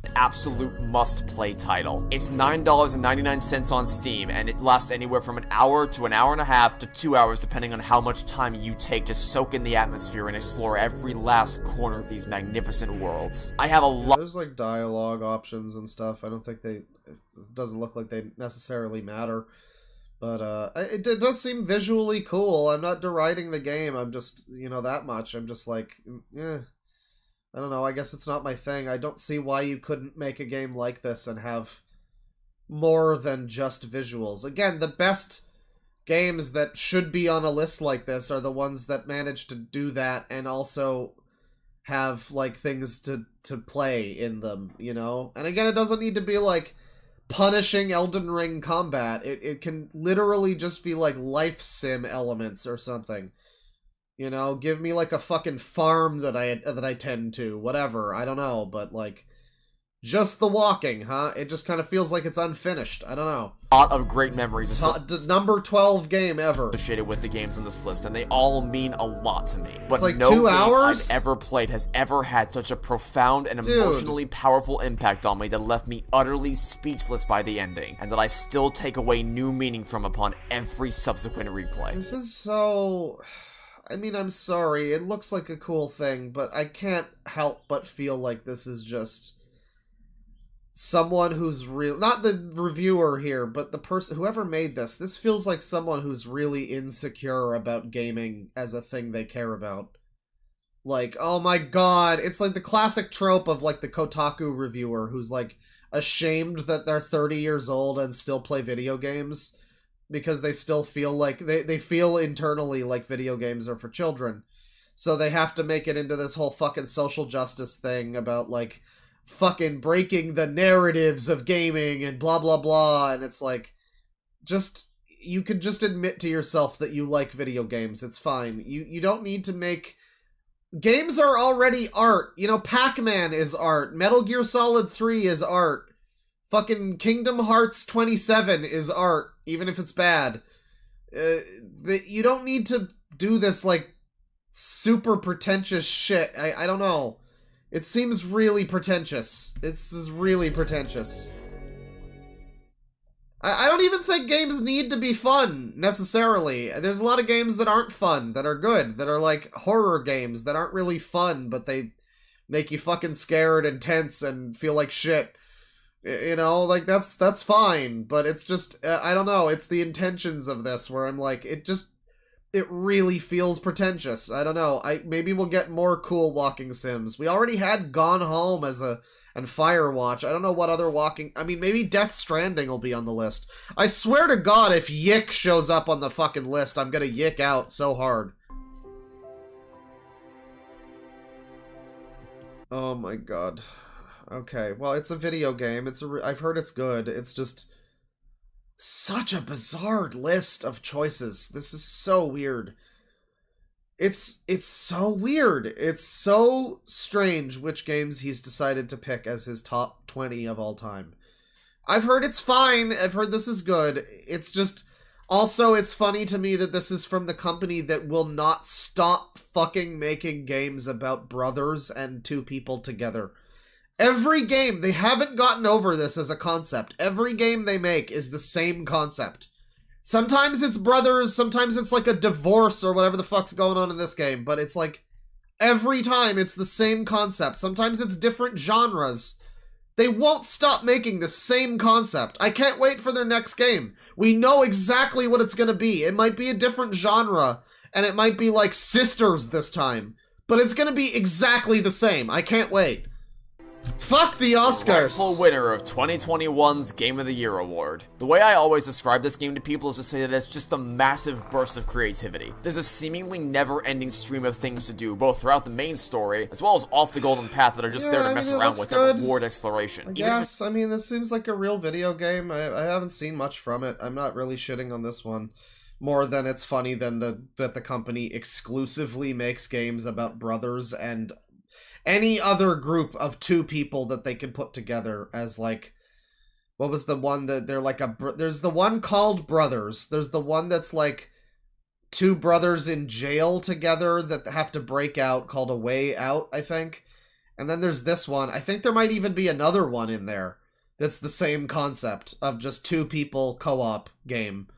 An absolute must-play title. It's $9.99 on Steam, and it lasts anywhere from an hour to an hour and a half to 2 hours, depending on how much time you take to soak in the atmosphere and explore every last corner of these magnificent worlds. I have a lot. There's like dialogue options and stuff. I don't think it doesn't look like they necessarily matter. But it does seem visually cool. I'm not deriding the game. I'm just, that much. I'm just like, I don't know, I guess it's not my thing. I don't see why you couldn't make a game like this and have more than just visuals. Again, the best games that should be on a list like this are the ones that manage to do that and also have, like, things to play in them, And again, it doesn't need to be, like, punishing Elden Ring combat. It can literally just be, like, life sim elements or something. Give me, like, a fucking farm that I tend to, whatever, I don't know, but, like, just the walking, huh? It just kind of feels like it's unfinished, I don't know. A lot of great memories number 12 game ever. Associated with the games on this list, and they all mean a lot to me. But it's like no 2 game hours? I've ever played has ever had such a profound and emotionally powerful impact on me that left me utterly speechless by the ending, and that I still take away new meaning from upon every subsequent replay. This is so... I mean, I'm sorry, it looks like a cool thing, but I can't help but feel like this is just someone who's real, not the reviewer here, but the person, whoever made this feels like someone who's really insecure about gaming as a thing they care about. Like, oh my god, it's like the classic trope of, like, the Kotaku reviewer who's, like, ashamed that they're 30 years old and still play video games. Because they still feel like, they feel internally like video games are for children. So they have to make it into this whole fucking social justice thing about, like, fucking breaking the narratives of gaming and blah blah blah. And it's like, you can just admit to yourself that you like video games. It's fine. You don't need to make... Games are already art. Pac-Man is art. Metal Gear Solid 3 is art. Fucking Kingdom Hearts 27 is art, even if it's bad. You don't need to do this, like, super pretentious shit. I don't know. It seems really pretentious. This is really pretentious. I don't even think games need to be fun, necessarily. There's a lot of games that aren't fun, that are good, that are, like, horror games that aren't really fun, but they make you fucking scared and tense and feel like shit. Like, that's fine, but it's just, I don't know, it's the intentions of this where I'm like, it really feels pretentious. I don't know, maybe we'll get more cool walking sims. We already had Gone Home and Firewatch. I don't know what other walking, I mean, maybe Death Stranding will be on the list. I swear to God, if Yick shows up on the fucking list, I'm gonna yick out so hard. Oh my god. Okay, well, it's a video game. I've heard it's good. It's just such a bizarre list of choices. This is so weird. It's so weird. It's so strange which games he's decided to pick as his top 20 of all time. I've heard it's fine. I've heard this is good. It's just... Also, it's funny to me that this is from the company that will not stop fucking making games about brothers and two people together. Every game, they haven't gotten over this as a concept. Every game they make is the same concept. Sometimes it's brothers, sometimes it's like a divorce or whatever the fuck's going on in this game, but it's like, Every time it's the same concept. Sometimes it's different genres. They won't stop making the same concept. I can't wait for their next game. We know exactly what it's gonna be. It might be a different genre, and it might be like Sisters this time. But it's gonna be exactly the same. I can't wait. Fuck the Oscars! The rightful winner of 2021's Game of the Year award. The way I always describe this game to people is to say that it's just a massive burst of creativity. There's a seemingly never-ending stream of things to do, both throughout the main story, as well as off the golden path that are just there to mess around with and reward exploration. Yes, I mean, this seems like a real video game. I haven't seen much from it. I'm not really shitting on this one. More than it's funny than that the company exclusively makes games about brothers and any other group of two people that they can put together as, like, what was the one that they're like there's the one called Brothers. There's the one that's like two brothers in jail together that have to break out called A Way Out, I think. And then there's this one. I think there might even be another one in there that's the same concept of just two people co-op game.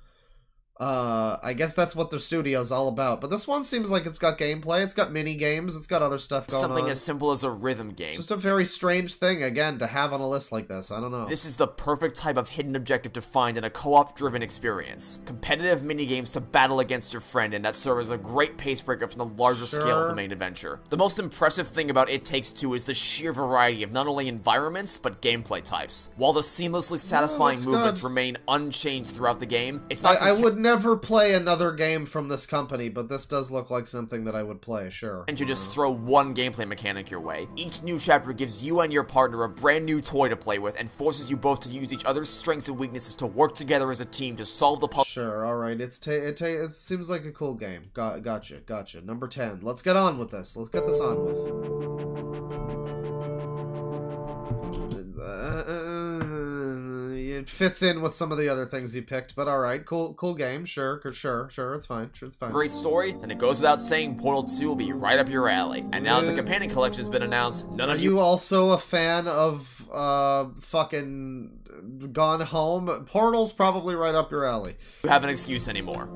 I guess that's what their studio's all about. But this one seems like it's got gameplay, it's got mini games, it's got other stuff going on. Something as simple as a rhythm game. It's just a very strange thing, again, to have on a list like this. I don't know. This is the perfect type of hidden objective to find in a co-op driven experience. Competitive mini games to battle against your friend and that serve as a great pace breaker from the larger scale of the main adventure. The most impressive thing about It Takes Two is the sheer variety of not only environments, but gameplay types. While the seamlessly satisfying movements remain unchanged throughout the game, it's not I would never play another game from this company, but this does look like something that I would play, sure. And to just throw one gameplay mechanic your way. Each new chapter gives you and your partner a brand new toy to play with and forces you both to use each other's strengths and weaknesses to work together as a team to solve the puzzle. Sure, alright, it seems like a cool game. Gotcha. Number 10. Let's get on with this. Let's get this on with. It fits in with some of the other things you picked, but alright, cool game, sure, it's fine, Great story, and it goes without saying Portal 2 will be right up your alley. And now that the companion collection's been announced, none of you- Are you also a fan of, fucking Gone Home? Portal's probably right up your alley. You have an excuse anymore.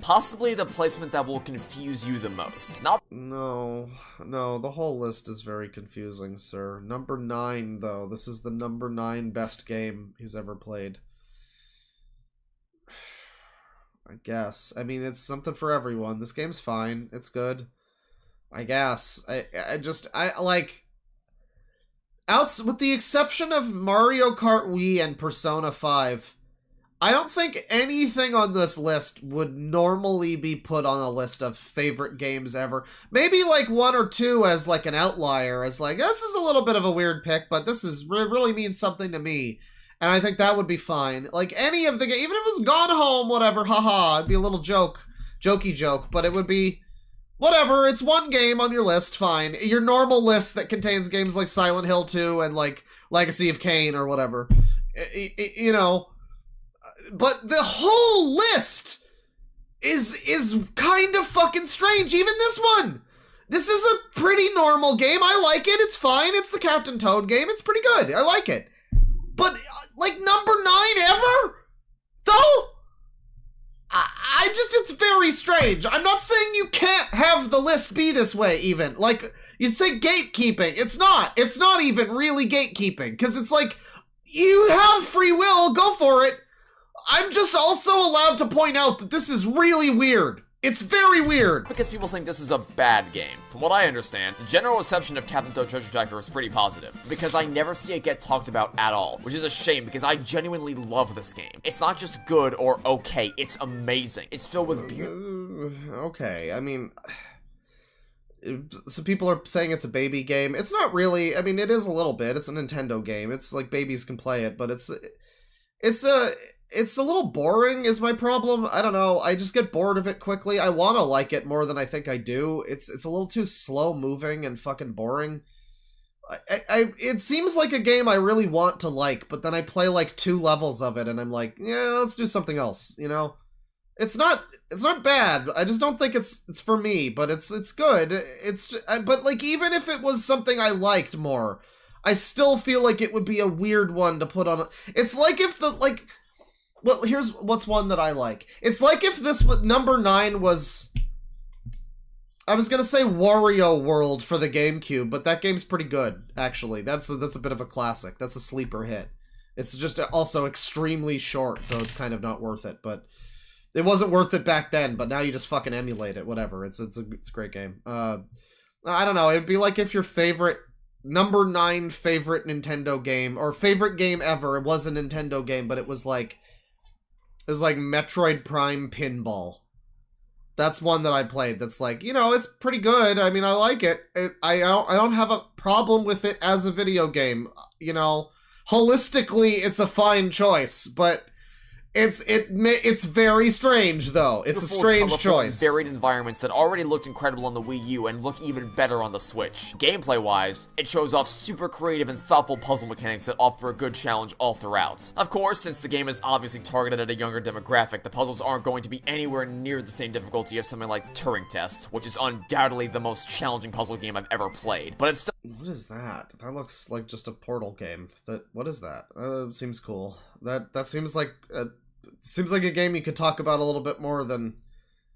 Possibly the placement that will confuse you the most. No, the whole list is very confusing, sir. Number 9, though. This is the number 9 best game he's ever played. I guess. I mean, it's something for everyone. This game's fine. It's good. I guess. I like... with the exception of Mario Kart Wii and Persona 5... I don't think anything on this list would normally be put on a list of favorite games ever. Maybe like 1 or 2 as like an outlier, as like, this is a little bit of a weird pick, but this is really means something to me. And I think that would be fine. Like any of the games, even if it was Gone Home, whatever, haha, it'd be a little jokey joke, but it would be, whatever, it's one game on your list, fine. Your normal list that contains games like Silent Hill 2 and like Legacy of Kain or whatever. You know... But the whole list is kind of fucking strange. Even this one. This is a pretty normal game. I like it. It's fine. It's the Captain Toad game. It's pretty good. I like it. But, like, number 9 ever? Though? It's very strange. I'm not saying you can't have the list be this way, even. Like, you say gatekeeping. It's not. It's not even really gatekeeping. Because it's like, you have free will. Go for it. I'm just also allowed to point out that this is really weird. It's very weird. Because people think this is a bad game. From what I understand, the general reception of Captain Toad Treasure Tracker is pretty positive. Because I never see it get talked about at all. Which is a shame because I genuinely love this game. It's not just good or okay, it's amazing. It's filled with beauty. Okay, I mean... So people are saying it's a baby game. It's not really. I mean, it is a little bit. It's a Nintendo game. It's like babies can play it, but it's a little boring is my problem. I don't know. I just get bored of it quickly. I want to like it more than I think I do. It's a little too slow moving and fucking boring. It seems like a game I really want to like, but then I play like 2 levels of it and I'm like, yeah, let's do something else, you know? It's not bad. I just don't think it's for me, but it's good. But like even if it was something I liked more, I still feel like it would be a weird one to put on. It's like if well, here's what's one that I like. It's like if this number 9 was... I was gonna say Wario World for the GameCube, but that game's pretty good, actually. That's a bit of a classic. That's a sleeper hit. It's just also extremely short, so it's kind of not worth it, but... It wasn't worth it back then, but now you just fucking emulate it. Whatever. It's a great game. I don't know. It'd be like if your favorite number 9 favorite Nintendo game or favorite game ever. It was a Nintendo game, but it was like Metroid Prime Pinball. That's one that I played. That's like, you know, it's pretty good. I mean, I like it. I don't have a problem with it as a video game. You know, holistically, it's a fine choice, but. It's very strange, though. It's a strange choice. Varied environments that already looked incredible on the Wii U and look even better on the Switch. Gameplay-wise, it shows off super creative and thoughtful puzzle mechanics that offer a good challenge all throughout. Of course, since the game is obviously targeted at a younger demographic, the puzzles aren't going to be anywhere near the same difficulty as something like Turing Test, which is undoubtedly the most challenging puzzle game I've ever played. But it's still... What is that? That looks like just a Portal game. What is that? Seems cool. That seems like... Seems like a game you could talk about a little bit more than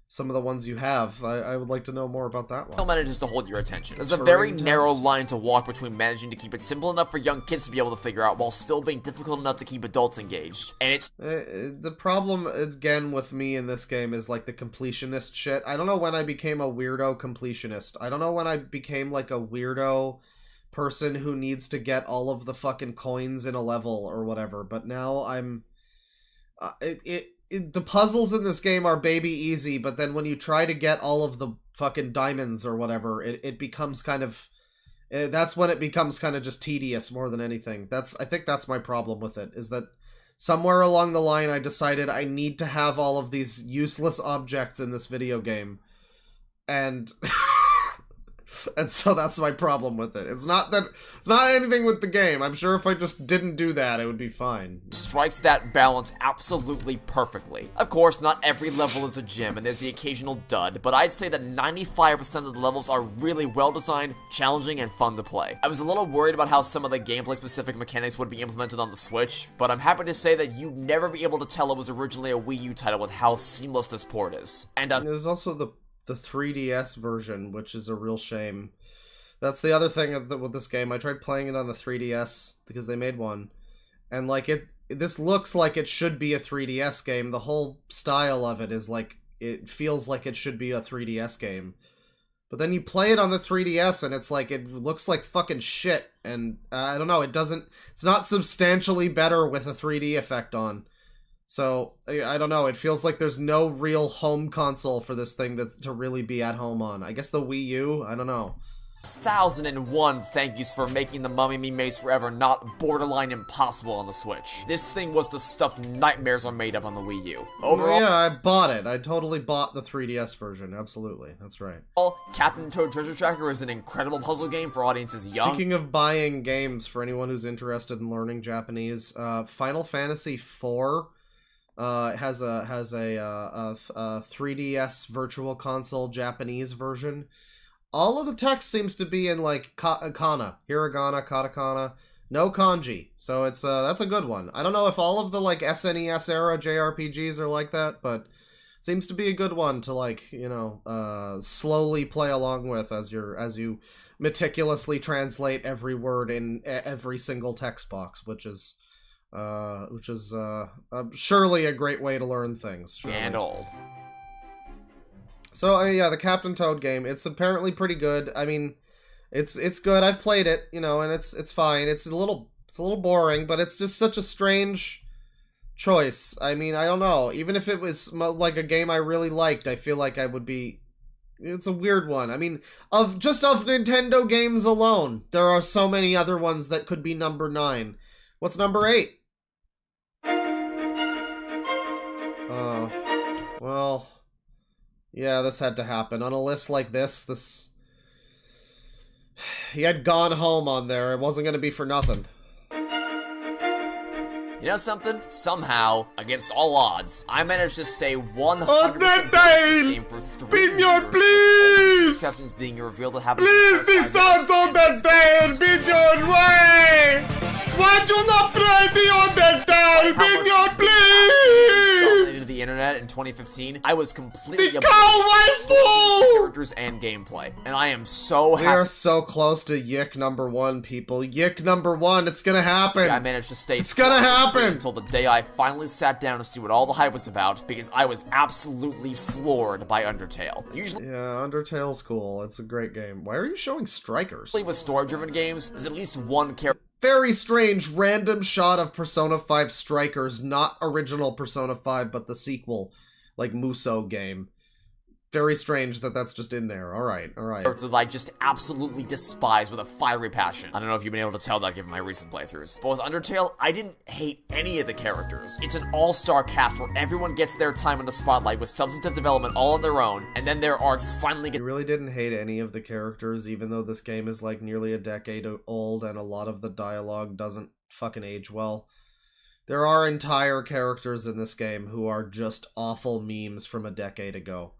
some of the ones you have. I would like to know more about that one. Still manages to hold your attention. There's a very narrow line to walk between managing to keep it simple enough for young kids to be able to figure out while still being difficult enough to keep adults engaged. And it's... the problem, again, with me in this game is, like, the completionist shit. I don't know when I became a weirdo completionist. I don't know when I became, like, a weirdo person who needs to get all of the fucking coins in a level or whatever, but now I'm... the puzzles in this game are baby easy, but then when you try to get all of the fucking diamonds or whatever, it becomes kind of... that's when it becomes kind of just tedious more than anything. I think that's my problem with it, is that somewhere along the line I decided I need to have all of these useless objects in this video game. And... and so that's my problem with it. It's not anything with the game. I'm sure if I just didn't do that, it would be fine. Strikes that balance absolutely perfectly. Of course, not every level is a gym, and there's the occasional dud, but I'd say that 95% of the levels are really well designed, challenging, and fun to play. I was a little worried about how some of the gameplay-specific mechanics would be implemented on the Switch, but I'm happy to say that you'd never be able to tell it was originally a Wii U title with how seamless this port is. And there's also the 3DS version, which is a real shame. That's the other thing with this game. I tried playing it on the 3DS because they made one, and like this looks like it should be a 3DS game. The whole style of it is like, it feels like it should be a 3DS game, but then you play it on the 3DS and it's like, it looks like fucking shit, and I don't know, it's not substantially better with a 3D effect on. So, I don't know, it feels like there's no real home console for this thing to really be at home on. I guess the Wii U? I don't know. 1001 thank yous for making the Mummy Me Maze Forever not borderline impossible on the Switch. This thing was the stuff nightmares are made of on the Wii U. Overall, yeah, I bought it. I totally bought the 3DS version, absolutely. That's right. Captain Toad Treasure Tracker is an incredible puzzle game for audiences young. Speaking of buying games for anyone who's interested in learning Japanese, Final Fantasy IV has a 3DS Virtual Console Japanese version. All of the text seems to be in like hiragana, katakana, no kanji. So it's that's a good one. I don't know if all of the like SNES era JRPGs are like that, but seems to be a good one to like, you know, slowly play along with as you meticulously translate every word in every single text box, which is surely a great way to learn things. Surely. And old. So yeah, the Captain Toad game, it's apparently pretty good. I mean, it's good. I've played it, you know, and it's fine. It's a little boring, but it's just such a strange choice. I mean, I don't know. Even if it was like a game I really liked, I feel like I would be... It's a weird one. I mean, of Nintendo games alone, there are so many other ones that could be number 9. What's number 8? Well, yeah, this had to happen. On a list like this... He had Gone Home on there. It wasn't going to be for nothing. You know something? Somehow, against all odds, I managed to stay 100% Undertale! this game for 3 years. Please! Exceptions being revealed to happen. Please, the songs Undertale! Beyond way! Why do not play the Undertale? Beyond, please! in 2015, I was completely characters and gameplay, and I am so happy. We are so close to Yick #1, people. Yick #1, it's gonna happen. I managed to stay. It's gonna happen until the day I finally sat down to see what all the hype was about, because I was absolutely floored by Undertale. Usually, yeah, Undertale's cool. It's a great game. Why are you showing strikers? With story-driven games, there's at least one character. Very strange random shot of Persona 5 strikers, not original Persona 5, but the sequel, like Muso game. Very strange that that's just in there. Alright, alright. That I just absolutely despise with a fiery passion. I don't know if you've been able to tell that given my recent playthroughs. But with Undertale, I didn't hate any of the characters. It's an all-star cast where everyone gets their time in the spotlight with substantive development all on their own, and then their arcs finally get— You really didn't hate any of the characters, even though this game is like nearly a decade old and a lot of the dialogue doesn't fucking age well. There are entire characters in this game who are just awful memes from a decade ago.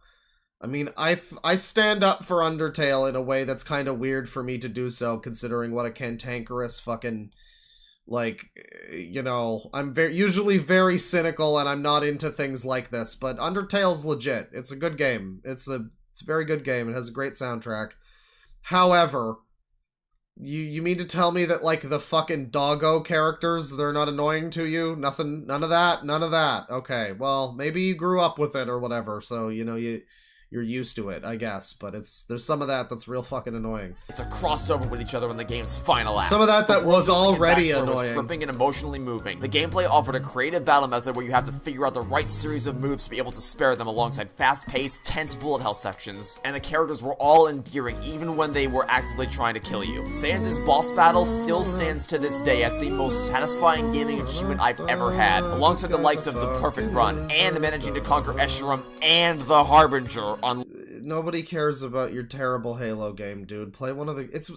I mean, I stand up for Undertale in a way that's kind of weird for me to do so, considering what a cantankerous fucking, like, you know, I'm usually very cynical and I'm not into things like this, but Undertale's legit. It's a good game. It's a very good game. It has a great soundtrack. However, you mean to tell me that, like, the fucking doggo characters, they're not annoying to you? Nothing, none of that? None of that. Okay, well, maybe you grew up with it or whatever, so, you know, you're used to it, I guess, but there's some of that that's real fucking annoying. It's a crossover with each other in the game's final act. Some of that was already annoying. Was gripping and emotionally moving. The gameplay offered a creative battle method where you have to figure out the right series of moves to be able to spare them alongside fast-paced, tense bullet hell sections, and the characters were all endearing even when they were actively trying to kill you. Sans' boss battle still stands to this day as the most satisfying gaming achievement I've ever had, alongside the likes of the Perfect Run, and managing to conquer Escharum and the Harbinger on— Nobody cares about your terrible Halo game, dude. Play one of the— it's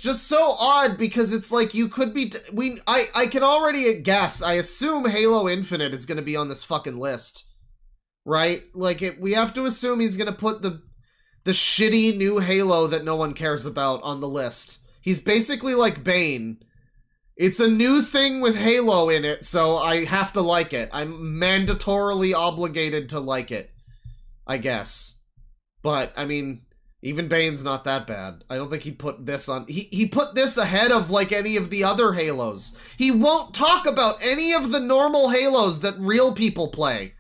just so odd, because it's like you could be— I can already guess. I assume Halo Infinite is going to be on this fucking list, right? Like, we have to assume he's going to put the shitty new Halo that no one cares about on the list. He's basically like Bane. It's a new thing with Halo in it, so I have to like it. I'm mandatorily obligated to like it, I guess. But, I mean, even Bane's not that bad. I don't think he put this on— He put this ahead of, like, any of the other Halos. He won't talk about any of the normal Halos that real people play.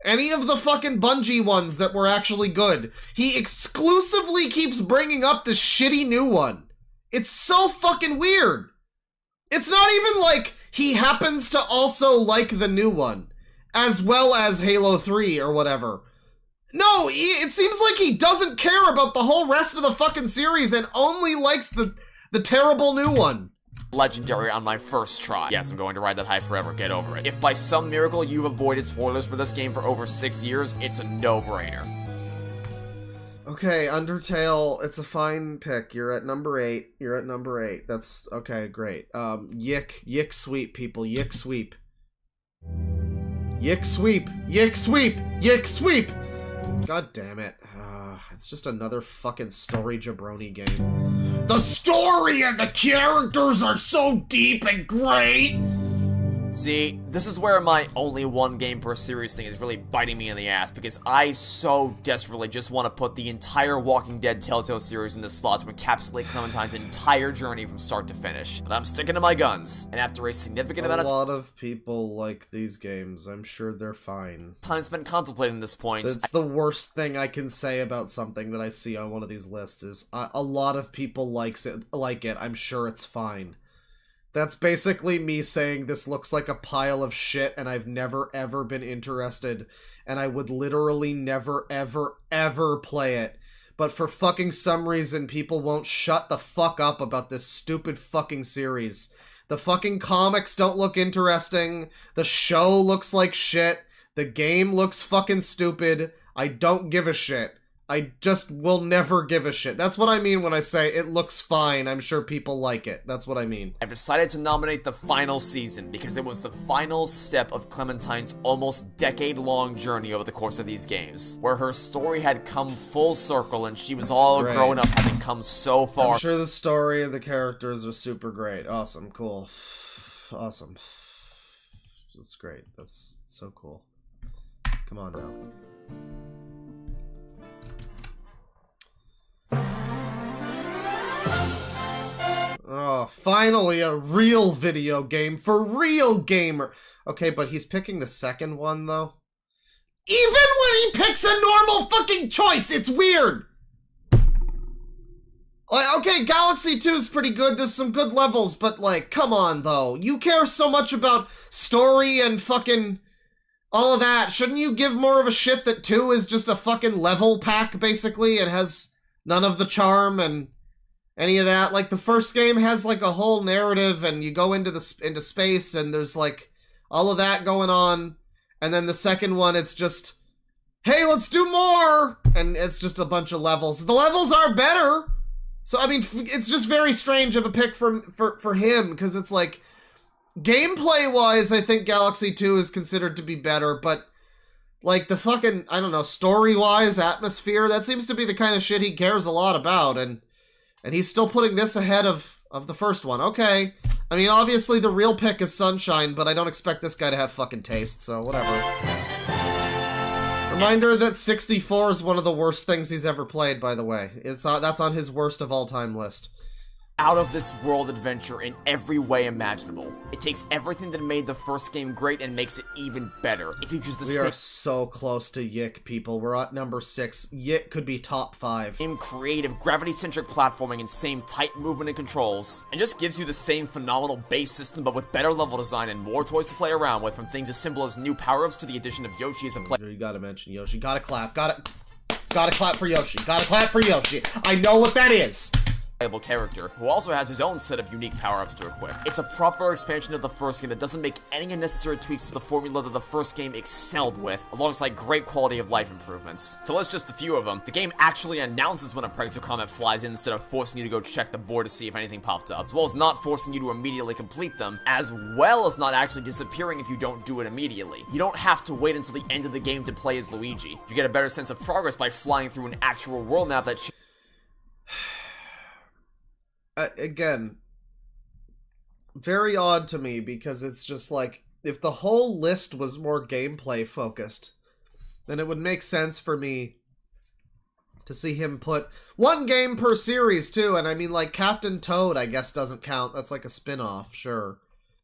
Any of the fucking Bungie ones that were actually good. He exclusively keeps bringing up the shitty new one. It's so fucking weird. It's not even like he happens to also like the new one, as well as Halo 3 or whatever. No, it seems like he doesn't care about the whole rest of the fucking series and only likes the terrible new one. Legendary on my first try. Yes, I'm going to ride that high forever, get over it. If by some miracle you've avoided spoilers for this game for over 6 years, it's a no-brainer. Okay, Undertale, it's a fine pick. You're at number 8. You're at number 8. That's, okay, great. Yick sweep, people. Yick sweep. Yick sweep! Yick sweep! Yick sweep! God damn it. It's just another fucking story jabroni game. The story and the characters are so deep and great! See, this is where my only one game per series thing is really biting me in the ass, because I so desperately just want to put the entire Walking Dead Telltale series in this slot to encapsulate Clementine's entire journey from start to finish. But I'm sticking to my guns, and after a significant amount of— A lot of people like these games. I'm sure they're fine. Time spent contemplating this point— That's the worst thing I can say about something that I see on one of these lists is a lot of people like it. I'm sure it's fine. That's basically me saying this looks like a pile of shit and I've never ever been interested and I would literally never ever ever play it. But for fucking some reason people won't shut the fuck up about this stupid fucking series. The fucking comics don't look interesting. The show looks like shit. The game looks fucking stupid. I don't give a shit. I just will never give a shit. That's what I mean when I say it looks fine. I'm sure people like it. That's what I mean. I've decided to nominate the final season because it was the final step of Clementine's almost decade-long journey over the course of these games, where her story had come full circle and she was all grown up, having come so far. I'm sure the story and the characters are super great. Awesome. Cool. Awesome. That's great. That's so cool. Come on now. Oh, finally a real video game for real gamer. Okay, but he's picking the second one, though. Even when he picks a normal fucking choice, it's weird! Like, okay, Galaxy 2 is pretty good, there's some good levels, but like, come on, though. You care so much about story and fucking all of that. Shouldn't you give more of a shit that 2 is just a fucking level pack, basically, and has none of the charm and any of that? Like, the first game has like a whole narrative, and you go into space, and there's like all of that going on, and then the second one, it's just, hey, let's do more, and it's just a bunch of levels. The levels are better. So, I mean, it's just very strange of a pick for him, because it's like, gameplay-wise, I think Galaxy 2 is considered to be better, but, like, the fucking, I don't know, story-wise, atmosphere, that seems to be the kind of shit he cares a lot about, and he's still putting this ahead of the first one. Okay. I mean, obviously, the real pick is Sunshine, but I don't expect this guy to have fucking taste, so whatever. Reminder that 64 is one of the worst things he's ever played, by the way. That's on his worst of all time list. Out of this world adventure in every way imaginable. It takes everything that made the first game great and makes it even better. It features the same— We are so close to Yik, people. We're at number 6. Yik could be top 5. Same creative, gravity-centric platforming and same tight movement and controls. And just gives you the same phenomenal base system, but with better level design and more toys to play around with, from things as simple as new power-ups to the addition of Yoshi as a player. You gotta mention Yoshi. Gotta clap. Gotta clap for Yoshi. Gotta clap for Yoshi. I know what that is. Character, who also has his own set of unique power-ups to equip. It's a proper expansion of the first game that doesn't make any unnecessary tweaks to the formula that the first game excelled with, alongside great quality of life improvements. To list just a few of them, the game actually announces when a Predator comet flies in instead of forcing you to go check the board to see if anything popped up, as well as not forcing you to immediately complete them, as well as not actually disappearing if you don't do it immediately. You don't have to wait until the end of the game to play as Luigi. You get a better sense of progress by flying through an actual world map that again, very odd to me, because it's just like, if the whole list was more gameplay focused, then it would make sense for me to see him put one game per series too. And I mean, like, Captain Toad, I guess, doesn't count. That's like a spin-off, sure.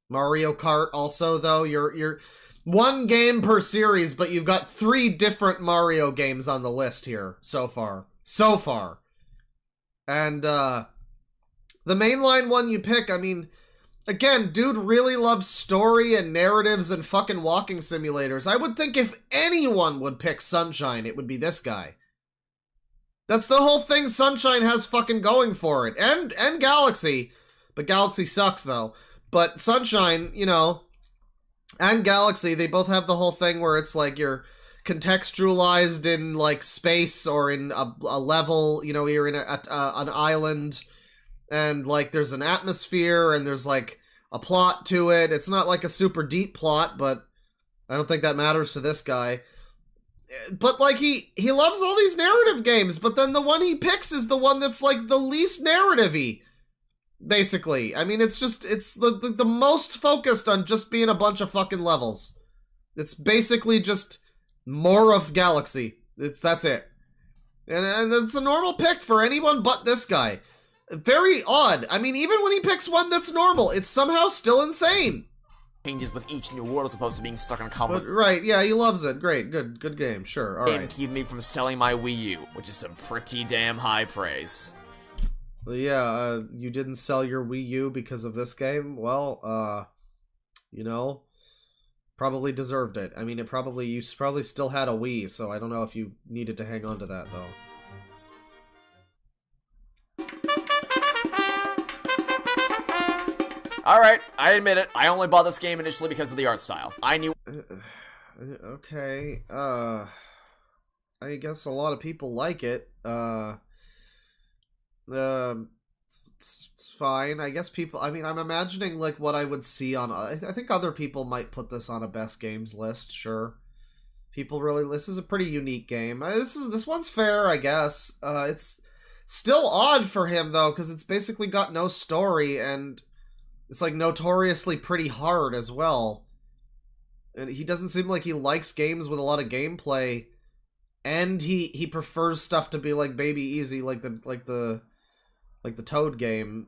Mario Kart also, though, you're one game per series, but you've got 3 different Mario games on the list here so far. And the mainline one you pick, I mean, again, dude really loves story and narratives and fucking walking simulators. I would think if anyone would pick Sunshine, it would be this guy. That's the whole thing Sunshine has fucking going for it. And Galaxy. But Galaxy sucks, though. But Sunshine, you know, and Galaxy, they both have the whole thing where it's like you're contextualized in, like, space or in a level, you know, you're in an island. And, like, there's an atmosphere, and there's, like, a plot to it. It's not, like, a super deep plot, but I don't think that matters to this guy. But, like, he loves all these narrative games, but then the one he picks is the one that's, like, the least narrative-y, basically. I mean, it's just, it's the most focused on just being a bunch of fucking levels. It's basically just more of Galaxy. That's it. And it's a normal pick for anyone but this guy. Very odd. I mean, even when he picks one that's normal, it's somehow still insane. Changes with each new world as opposed to being stuck in combat. Right, yeah, he loves it. Great, good game, sure, alright. And keep me from selling my Wii U, which is some pretty damn high praise. Well, yeah, you didn't sell your Wii U because of this game? Well, you know, probably deserved it. I mean, you probably still had a Wii, so I don't know if you needed to hang on to that, though. Alright, I admit it. I only bought this game initially because of the art style. I knew— okay, I guess a lot of people like it. It's fine. I guess people, I mean, I'm imagining, like, what I would see on, I think other people might put this on a best games list, sure. People really, this is a pretty unique game. This one's fair, I guess. It's still odd for him, though, because it's basically got no story, and it's, like, notoriously pretty hard as well. and he doesn't seem like he likes games with a lot of gameplay, and he prefers stuff to be like baby easy, like the Toad game.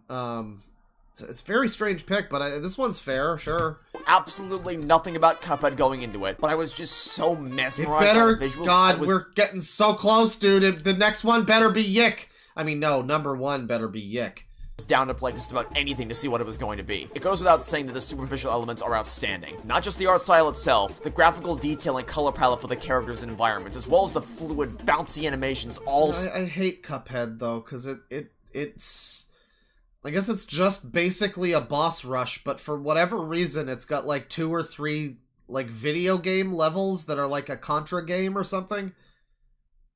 It's a very strange pick, but this one's fair, sure. Absolutely nothing about Cuphead going into it, but I was just so mesmerized by the visuals. God, we're getting so close, dude. The next one better be Yick. I mean, no, number one better be Yick. Down to play just about anything to see what it was going to be. It goes without saying that the superficial elements are outstanding. Not just the art style itself, the graphical detail and color palette for the characters and environments, as well as the fluid, bouncy animations, all... I hate Cuphead, though, because it's... I guess it's just basically a boss rush, but for whatever reason, it's got like 2 or 3 like video game levels that are like a Contra game or something.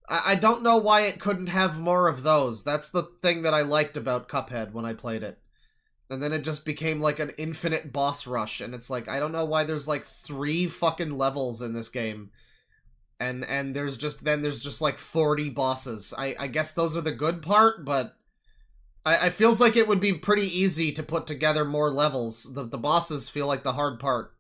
I don't know why it couldn't have more of those. That's the thing that I liked about Cuphead when I played it. And then it just became like an infinite boss rush, and it's like, I don't know why there's like 3 fucking levels in this game. And there's just like 40 bosses. I guess those are the good part, but I feels like it would be pretty easy to put together more levels. The bosses feel like the hard part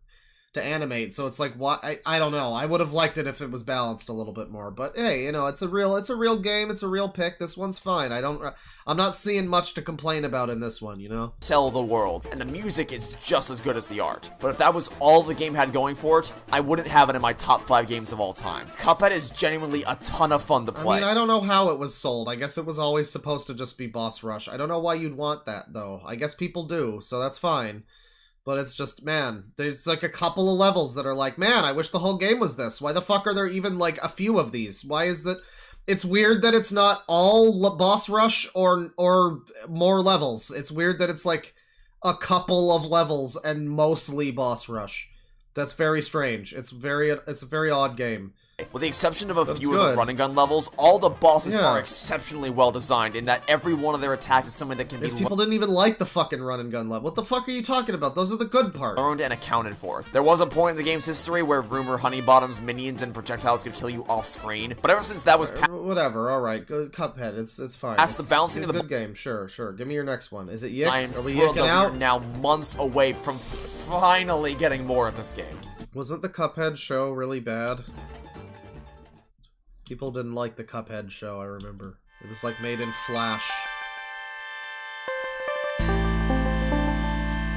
to animate, so it's like, what? I don't know. I would have liked it if it was balanced a little bit more, but hey, you know, it's a real game, it's a real pick. This one's fine. I'm not seeing much to complain about in this one, you know? Sell the world, and the music is just as good as the art. But if that was all the game had going for it, I wouldn't have it in my top 5 games of all time. Cuphead is genuinely a ton of fun to play. I mean, I don't know how it was sold. I guess it was always supposed to just be boss rush. I don't know why you'd want that, though. I guess people do, so that's fine. But it's just, man, there's like a couple of levels that are like, man, I wish the whole game was this. Why the fuck are there even like a few of these? Why is that? It's weird that it's not all boss rush or more levels. It's weird that it's like a couple of levels and mostly boss rush. That's very strange. It's a very odd game. With the exception of a few of the run-and-gun levels, all the bosses are exceptionally well designed in that every one of their attacks is something that can be people didn't even like the fucking run-and-gun level. What the fuck are you talking about? Those are the good parts. Learned and accounted for. There was a point in the game's history where Rumor Honeybottom's minions and projectiles could kill you off-screen, but ever since that was whatever, alright, go Cuphead, it's fine. That's the balancing of the good game, sure. Give me your next one. Is it Yick? I am Are we thrilled yicking that out? we're now months away from finally getting more of this game. Wasn't the Cuphead show really bad? People didn't like the Cuphead show, I remember. It was like made in Flash.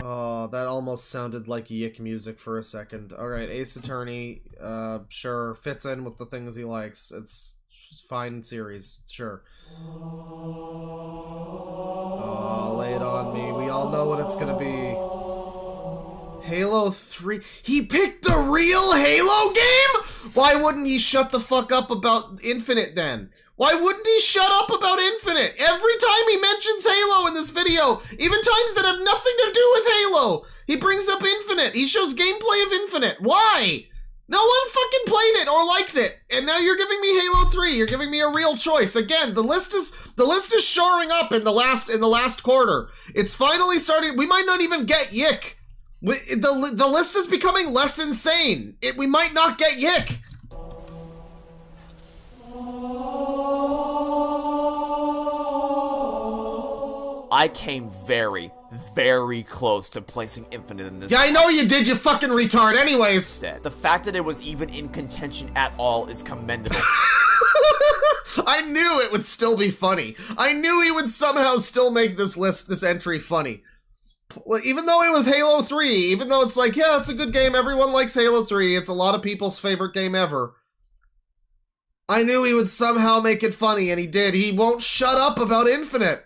Oh, that almost sounded like Yick music for a second. Alright, Ace Attorney, sure, fits in with the things he likes. It's fine series, sure. Oh, lay it on me. We all know what it's gonna be. Halo 3. He picked the real Halo game?! Why wouldn't he shut the fuck up about Infinite then? Why wouldn't he shut up about Infinite? Every time he mentions Halo in this video, even times that have nothing to do with Halo, he brings up Infinite. He shows gameplay of Infinite. Why? No one fucking played it or liked it. And now you're giving me Halo 3. You're giving me a real choice. Again, the list is shoring up in the last quarter. It's finally starting. We might not even get Yick. The list is becoming less insane. We might not get Yick. I came very, very close to placing Infinite in this. Yeah, I know you did, you fucking retard. Anyways. The fact that it was even in contention at all is commendable. I knew it would still be funny. I knew he would somehow still make this entry funny. Well, even though it was Halo 3, even though it's like, yeah, it's a good game, everyone likes Halo 3, it's a lot of people's favorite game ever. I knew he would somehow make it funny, and he did. He won't shut up about Infinite.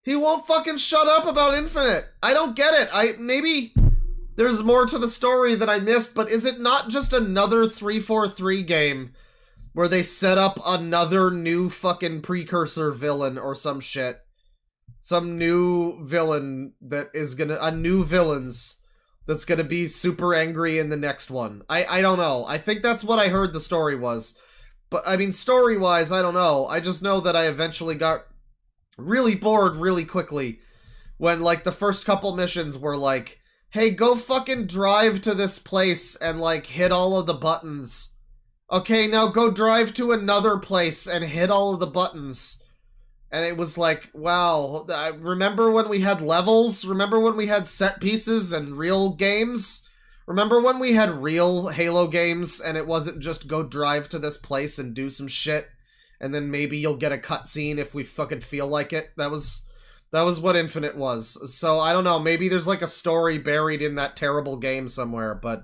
He won't fucking shut up about Infinite. I don't get it. Maybe there's more to the story that I missed, but is it not just another 343 game where they set up another new fucking precursor villain or some shit? Some new villain that is new villains that's gonna be super angry in the next one. I don't know. I think that's what I heard the story was. But, I mean, story-wise, I don't know. I just know that I eventually got really bored really quickly when, like, the first couple missions were like, hey, go fucking drive to this place and, like, hit all of the buttons. Okay, now go drive to another place and hit all of the buttons. And it was like, wow, remember when we had levels? Remember when we had set pieces and real games? Remember when we had real Halo games and it wasn't just go drive to this place and do some shit and then maybe you'll get a cutscene if we fucking feel like it? That was what Infinite was. So I don't know, maybe there's like a story buried in that terrible game somewhere, but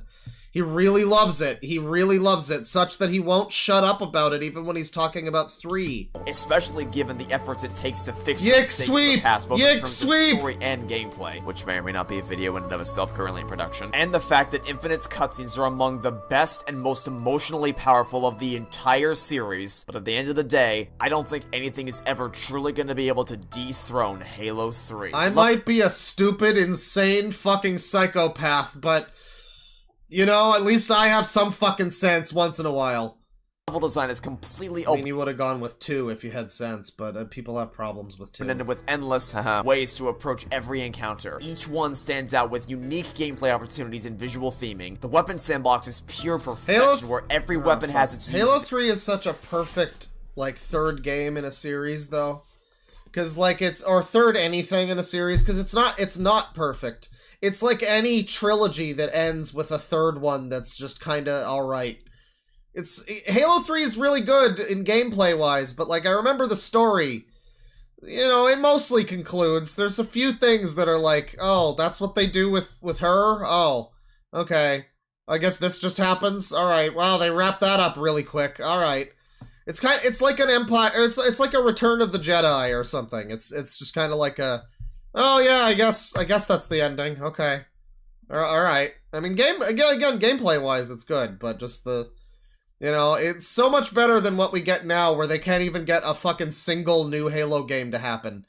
he really loves it. He really loves it, such that he won't shut up about it even when he's talking about 3. Especially given the efforts it takes to fix the Yick mistakes of sweep! the past, both in Yick terms sweep! of story and gameplay, which may or may not be a video in and of itself currently in production. And the fact that Infinite's cutscenes are among the best and most emotionally powerful of the entire series. But at the end of the day, I don't think anything is ever truly going to be able to dethrone Halo 3. I might be a stupid, insane fucking psychopath, but... you know, at least I have some fucking sense once in a while. Level design is completely I open. mean, you would have gone with 2 if you had sense, but people have problems with 2. And with endless ways to approach every encounter. Each one stands out with unique gameplay opportunities and visual theming. The weapon sandbox is pure perfection, where every weapon has its Halo 3 is such a perfect, like, third game in a series, though. Because, like, or third anything in a series, because it's not perfect. It's like any trilogy that ends with a third one that's just kinda alright. Halo 3 is really good in gameplay-wise, but, like, I remember the story. You know, it mostly concludes. There's a few things that are like, oh, that's what they do with her? Oh, okay. I guess this just happens? Alright, wow, they wrapped that up really quick. Alright. It's like an Empire, it's like a Return of the Jedi or something. It's just kinda like a... oh yeah, I guess that's the ending. Okay. Alright. I mean, again, gameplay-wise, it's good, but just the... you know, it's so much better than what we get now, where they can't even get a fucking single new Halo game to happen.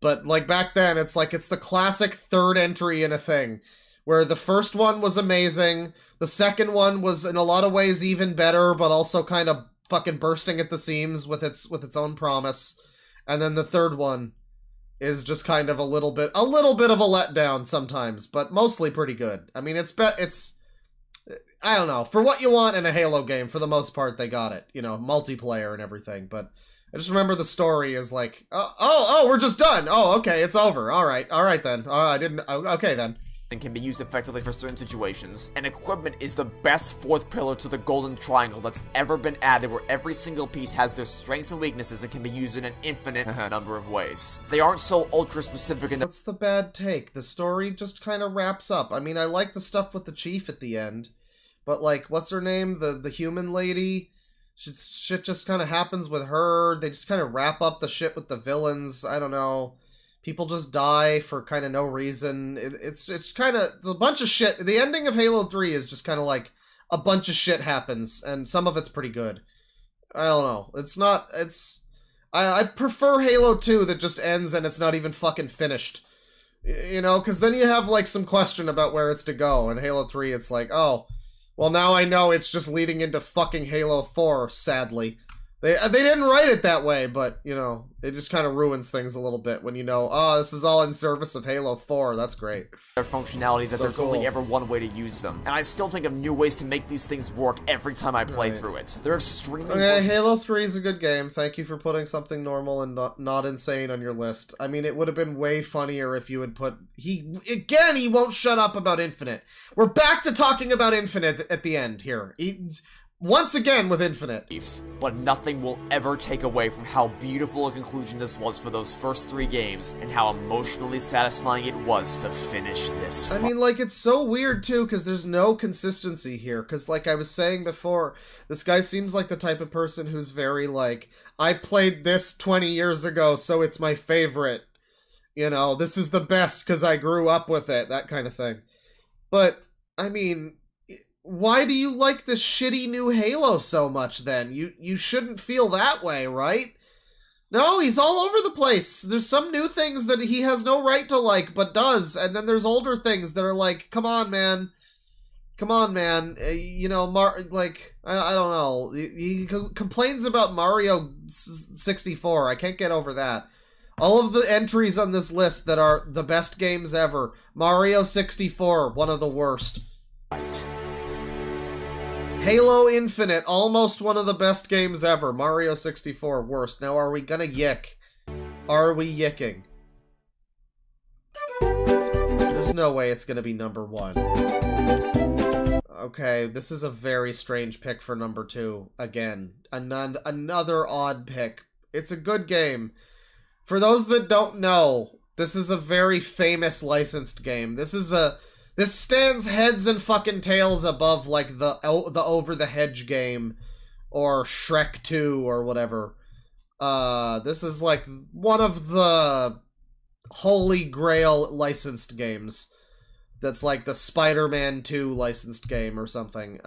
But, like, back then, it's like, it's the classic third entry in a thing, where the first one was amazing, the second one was, in a lot of ways, even better, but also kind of fucking bursting at the seams with its own promise, and then the third one is just kind of a little bit of a letdown sometimes, but mostly pretty good. I mean, it's I don't know, for what you want in a Halo game, for the most part, they got it. You know, multiplayer and everything, but I just remember the story is like, oh, we're just done. Oh, okay, it's over. All right then. Okay then. And can be used effectively for certain situations. And equipment is the best fourth pillar to the golden triangle that's ever been added, where every single piece has their strengths and weaknesses and can be used in an infinite number of ways. They aren't so ultra specific in the— what's the bad take? The story just kind of wraps up. I mean, I like the stuff with the chief at the end, but like, what's her name? The human lady? Shit just kind of happens with her. They just kind of wrap up the shit with the villains. I don't know. People just die for kind of no reason. It's kind of a bunch of shit. The ending of Halo 3 is just kind of like a bunch of shit happens, and some of it's pretty good. I don't know. I prefer Halo 2 that just ends and it's not even fucking finished. You know, because then you have like some question about where it's to go. And Halo 3, it's like, oh, well, now I know it's just leading into fucking Halo 4, sadly. They didn't write it that way, but, you know, it just kind of ruins things a little bit when you know, oh, this is all in service of Halo 4. That's great. Their functionality that So there's cool. only ever one way to use them. And I still think of new ways to make these things work every time I play through it. They're extremely Okay, Halo 3 is a good game. Thank you for putting something normal and not insane on your list. I mean, it would have been way funnier if you had put... He won't shut up about Infinite. We're back to talking about Infinite at the end here. Once again with Infinite. But nothing will ever take away from how beautiful a conclusion this was for those first 3 games, and how emotionally satisfying it was to finish this. I mean, like, it's so weird, too, because there's no consistency here, because, like I was saying before, this guy seems like the type of person who's very, like, I played this 20 years ago, so it's my favorite. You know, this is the best because I grew up with it, that kind of thing. But, I mean... why do you like this shitty new Halo so much, then? You shouldn't feel that way, right? No, he's all over the place. There's some new things that he has no right to like, but does. And then there's older things that are like, come on, man. Come on, man. You know, I don't know. He complains about Mario 64. I can't get over that. All of the entries on this list that are the best games ever. Mario 64, one of the worst. Right. Halo Infinite, almost one of the best games ever. Mario 64, worst. Now, are we gonna yick? Are we yicking? There's no way it's gonna be number 1. Okay, this is a very strange pick for number 2. Again, another odd pick. It's a good game. For those that don't know, this is a very famous licensed game. This stands heads and fucking tails above, like, the Over the Hedge game, or Shrek 2, or whatever. This is, like, one of the holy grail licensed games. That's like the Spider-Man 2 licensed game or something.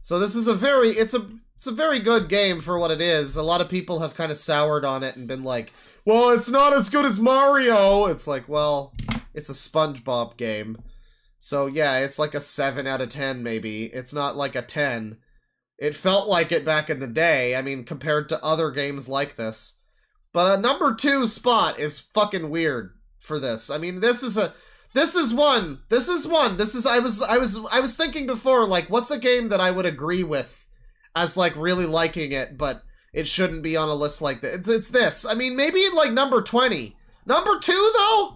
So this is it's a very good game for what it is. A lot of people have kind of soured on it and been like, well, it's not as good as Mario. It's like, well, it's a SpongeBob game. So yeah, it's like a 7 out of 10 maybe. It's not like a 10. It felt like it back in the day, I mean, compared to other games like this. But a number 2 spot is fucking weird for this. I mean, I was thinking before, like, what's a game that I would agree with as, like, really liking it, but it shouldn't be on a list like this. It's this. I mean, maybe, like, number 20. Number 2, though?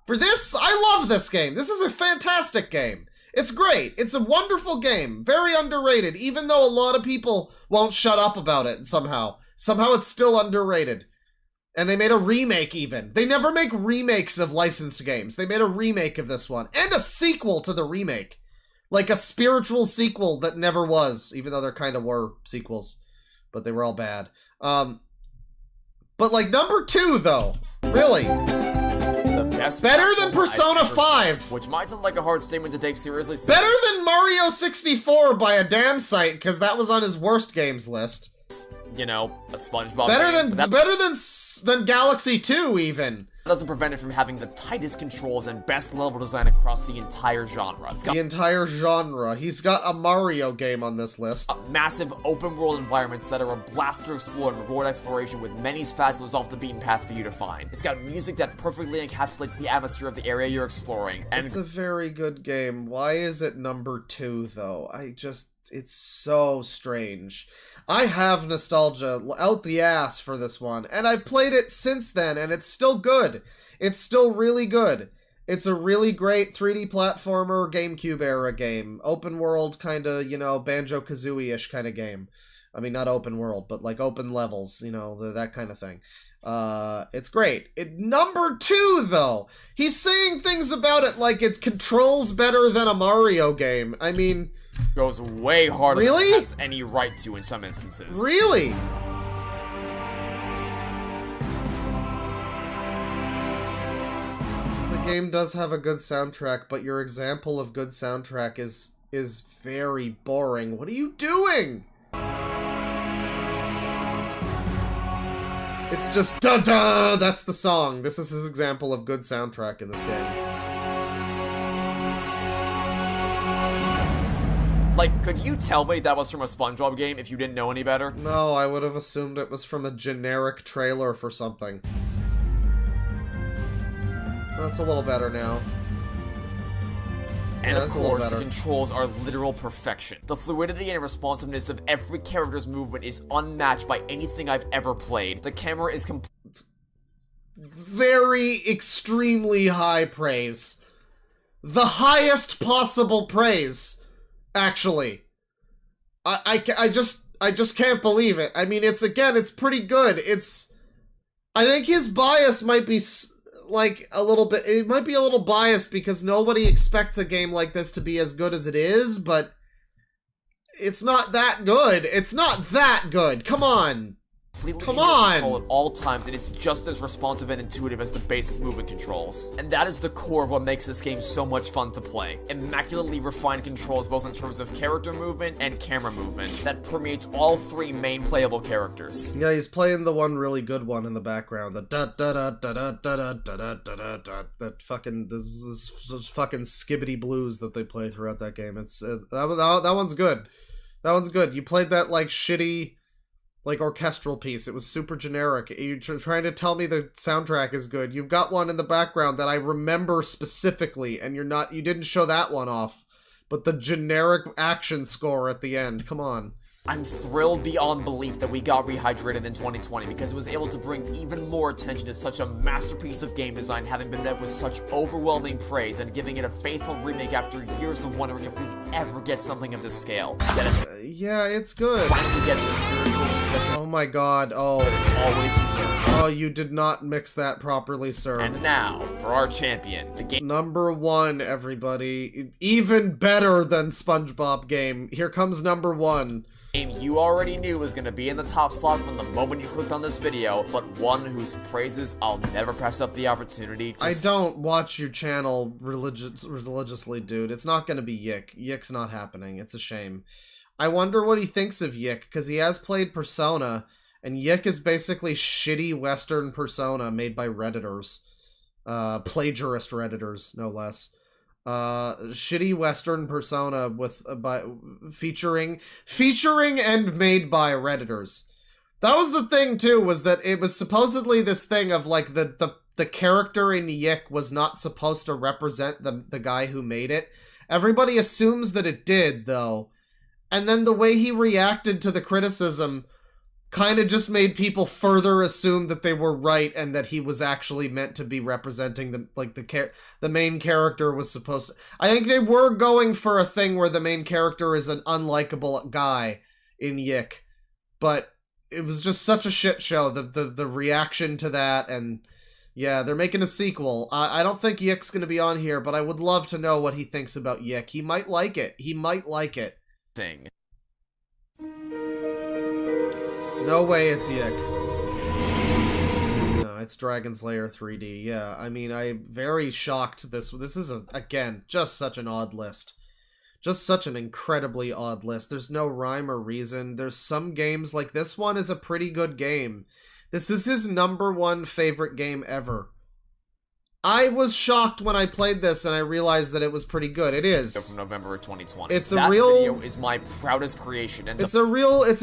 For this, I love this game. This is a fantastic game. It's great. It's a wonderful game. Very underrated, even though a lot of people won't shut up about it somehow. Somehow it's still underrated. And they made a remake, even. They never make remakes of licensed games. They made a remake of this one. And a sequel to the remake. Like a spiritual sequel that never was. Even though there kind of were sequels. But they were all bad. But like number 2, though. Really. The best better than Persona 5. Which might sound like a hard statement to take seriously. Better than Mario 64 by a damn sight. Because that was on his worst games list. You know, a SpongeBob better than Galaxy 2, even. That doesn't prevent it from having the tightest controls and best level design across the entire genre. The entire genre. He's got a Mario game on this list. Massive open-world environments that are a blast to explore and reward exploration with many spatulas off the beaten path for you to find. It's got music that perfectly encapsulates the atmosphere of the area you're exploring. And it's a very good game. Why is it number 2, though? It's so strange. I have nostalgia out the ass for this one, and I've played it since then, and it's still good. It's still really good. It's a really great 3D platformer GameCube era game. Open world, kind of, you know, Banjo-Kazooie-ish kind of game. I mean, not open world, but like open levels, you know, that kind of thing. It's great. Number 2, though. He's saying things about it like it controls better than a Mario game. I mean... goes way harder really? than it has any right to in some instances. Really? The game does have a good soundtrack, but your example of good soundtrack is very boring. What are you doing? It's just da-da! That's the song. This is his example of good soundtrack in this game. Like, could you tell me that was from a SpongeBob game if you didn't know any better? No, I would have assumed it was from a generic trailer for something. That's a little better now. And of course, the controls are literal perfection. The fluidity and responsiveness of every character's movement is unmatched by anything I've ever played. The camera is very extremely high praise. The highest possible praise. Actually, I just can't believe it. I mean, it's pretty good. I think his bias might be like a little bit. It might be a little biased because nobody expects a game like this to be as good as it is, but it's not that good. It's not that good. Come on. Come on! At all times, and it's just as responsive and intuitive as the basic movement controls. And that is the core of what makes this game so much fun to play. Immaculately refined controls both in terms of character movement and camera movement that permeates all 3 main playable characters. Yeah, he's playing the one really good one in the background. The da-da-da-da-da-da-da-da-da-da-da. That fucking, this fucking skibbity blues that they play throughout that game. It's, that one's good. That one's good. You played that, like, shitty... like orchestral piece. It was super generic. You're trying to tell me the soundtrack is good. You've got one in the background that I remember specifically, and you didn't show that one off. But the generic action score at the end, come on. I'm thrilled beyond belief that we got Rehydrated in 2020 because it was able to bring even more attention to such a masterpiece of game design, having been met with such overwhelming praise and giving it a faithful remake after years of wondering if we'd ever get something of this scale. Then it's yeah, it's good. finally getting the spiritual success Oh my god, oh. it always deserved. Oh, you did not mix that properly, sir. And now, for our champion, the game Number 1, everybody. Even better than SpongeBob game. Here comes number 1. you already knew was going to be in the top slot from the moment you clicked on this video, but one whose praises I'll never pass up the opportunity to I don't watch your channel religiously, dude. It's not gonna be Yik. Yik's not happening. It's a shame. I wonder what he thinks of Yik, because he has played Persona, and Yik is basically shitty Western Persona made by Redditors. Plagiarist Redditors, no less. Shitty Western Persona with featuring and made by Redditors. That was the thing too, was that it was supposedly this thing of like the character in Yik was not supposed to represent the guy who made it. Everybody assumes that it did though, and then the way he reacted to the criticism kind of just made people further assume that they were right and that he was actually meant to be representing the main character was supposed to. I think they were going for a thing where the main character is an unlikable guy in Yik, but it was just such a shit show. The reaction to that, and yeah, they're making a sequel. I don't think Yik's gonna be on here, but I would love to know what he thinks about Yik. He might like it. He might like it. sing. No way it's Yik. No, it's Dragon's Lair 3D. Yeah, I mean, I'm very shocked. This is, again, just such an odd list. Just such an incredibly odd list. There's no rhyme or reason. There's some games, like this one is a pretty good game. This is his #1 favorite game ever. I was shocked when I played this and I realized that it was pretty good. It is. From November of 2020. It's that a real video is my proudest creation. And it's a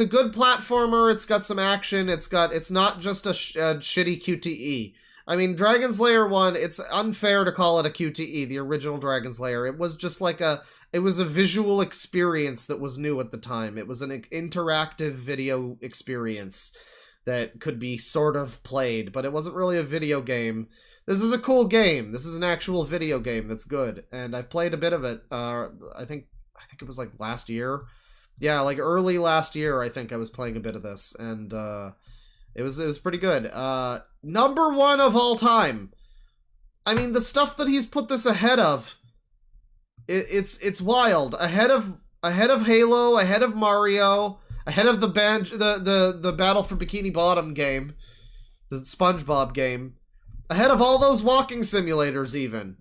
good platformer. It's got some action. It's not just a shitty QTE. I mean, Dragon's Lair 1, it's unfair to call it a QTE, the original Dragon's Lair. It was just like it was a visual experience that was new at the time. It was an interactive video experience that could be sort of played, but it wasn't really a video game. This is a cool game. This is an actual video game that's good, and I've played a bit of it. I think it was like last year. Yeah, like early last year, I think I was playing a bit of this, and it was pretty good. #1 of all time. I mean, the stuff that he's put this ahead of, it's wild. Ahead of Halo, ahead of Mario, ahead of the Battle for Bikini Bottom game, the SpongeBob game. Ahead of all those walking simulators, even,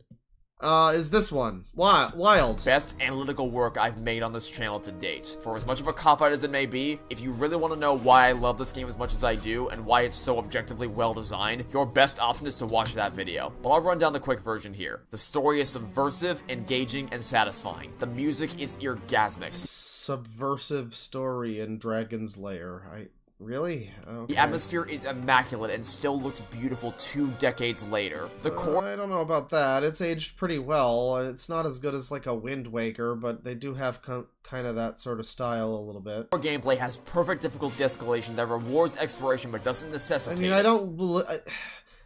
is this one. Wild. Best analytical work I've made on this channel to date. For as much of a cop-out as it may be, if you really want to know why I love this game as much as I do, and why it's so objectively well designed, your best option is to watch that video. But I'll run down the quick version here. The story is subversive, engaging, and satisfying. The music is orgasmic. Subversive story in Dragon's Lair. Really? Okay. The atmosphere is immaculate and still looks beautiful 2 decades later. The core I don't know about that. It's aged pretty well. It's not as good as like a Wind Waker, but they do have kind of that sort of style a little bit. gameplay has perfect difficulty escalation that rewards exploration but doesn't necessitate I mean,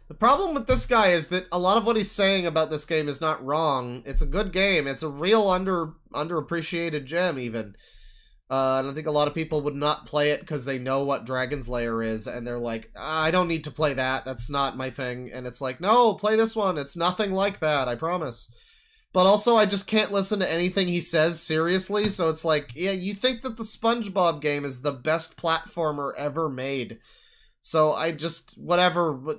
the problem with this guy is that a lot of what he's saying about this game is not wrong. It's a good game. It's a real underappreciated gem, even. And I think a lot of people would not play it because they know what Dragon's Lair is, and they're like, I don't need to play that, that's not my thing. And it's like, no, play this one, it's nothing like that, I promise. But also, I just can't listen to anything he says seriously, so it's like, yeah, you think that the SpongeBob game is the best platformer ever made. So I just, whatever,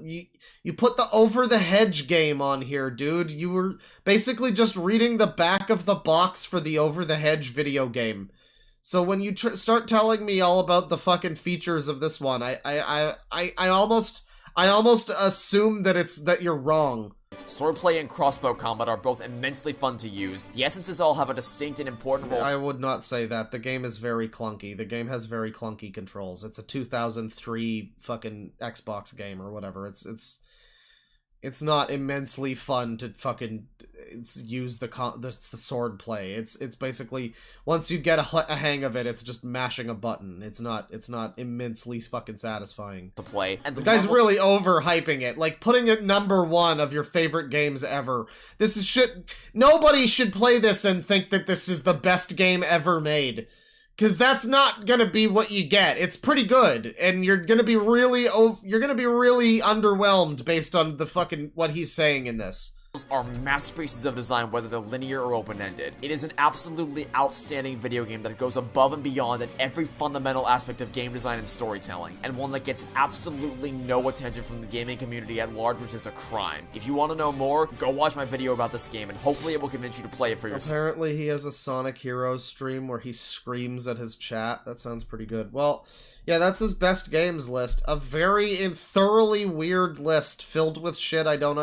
you put the Over the Hedge game on here, dude. You were basically just reading the back of the box for the Over the Hedge video game. So when you start telling me all about the fucking features of this one, I almost assume that you're wrong. Swordplay and crossbow combat are both immensely fun to use. The essences all have a distinct and important role. I would not say that. The game is very clunky. The game has very clunky controls. It's a 2003 fucking Xbox game or whatever. It's not immensely fun to fucking... use the sword play. It's basically, once you get a hang of it, it's just mashing a button. It's not immensely fucking satisfying to play. And the guy's really overhyping it, like putting it #1 of your favorite games ever. This is shit. Nobody should play this and think that this is the best game ever made. Because that's not gonna be what you get. It's pretty good, and you're gonna be really underwhelmed based on the fucking what he's saying in this. Are masterpieces of design, whether they're linear or open-ended. It is an absolutely outstanding video game that goes above and beyond in every fundamental aspect of game design and storytelling, and one that gets absolutely no attention from the gaming community at large, which is a crime. If you want to know more, go watch my video about this game, and hopefully it will convince you to play it for yourself. Apparently he has a Sonic Heroes stream where he screams at his chat. That sounds pretty good. Well, yeah, that's his best games list. A very thoroughly weird list filled with shit I don't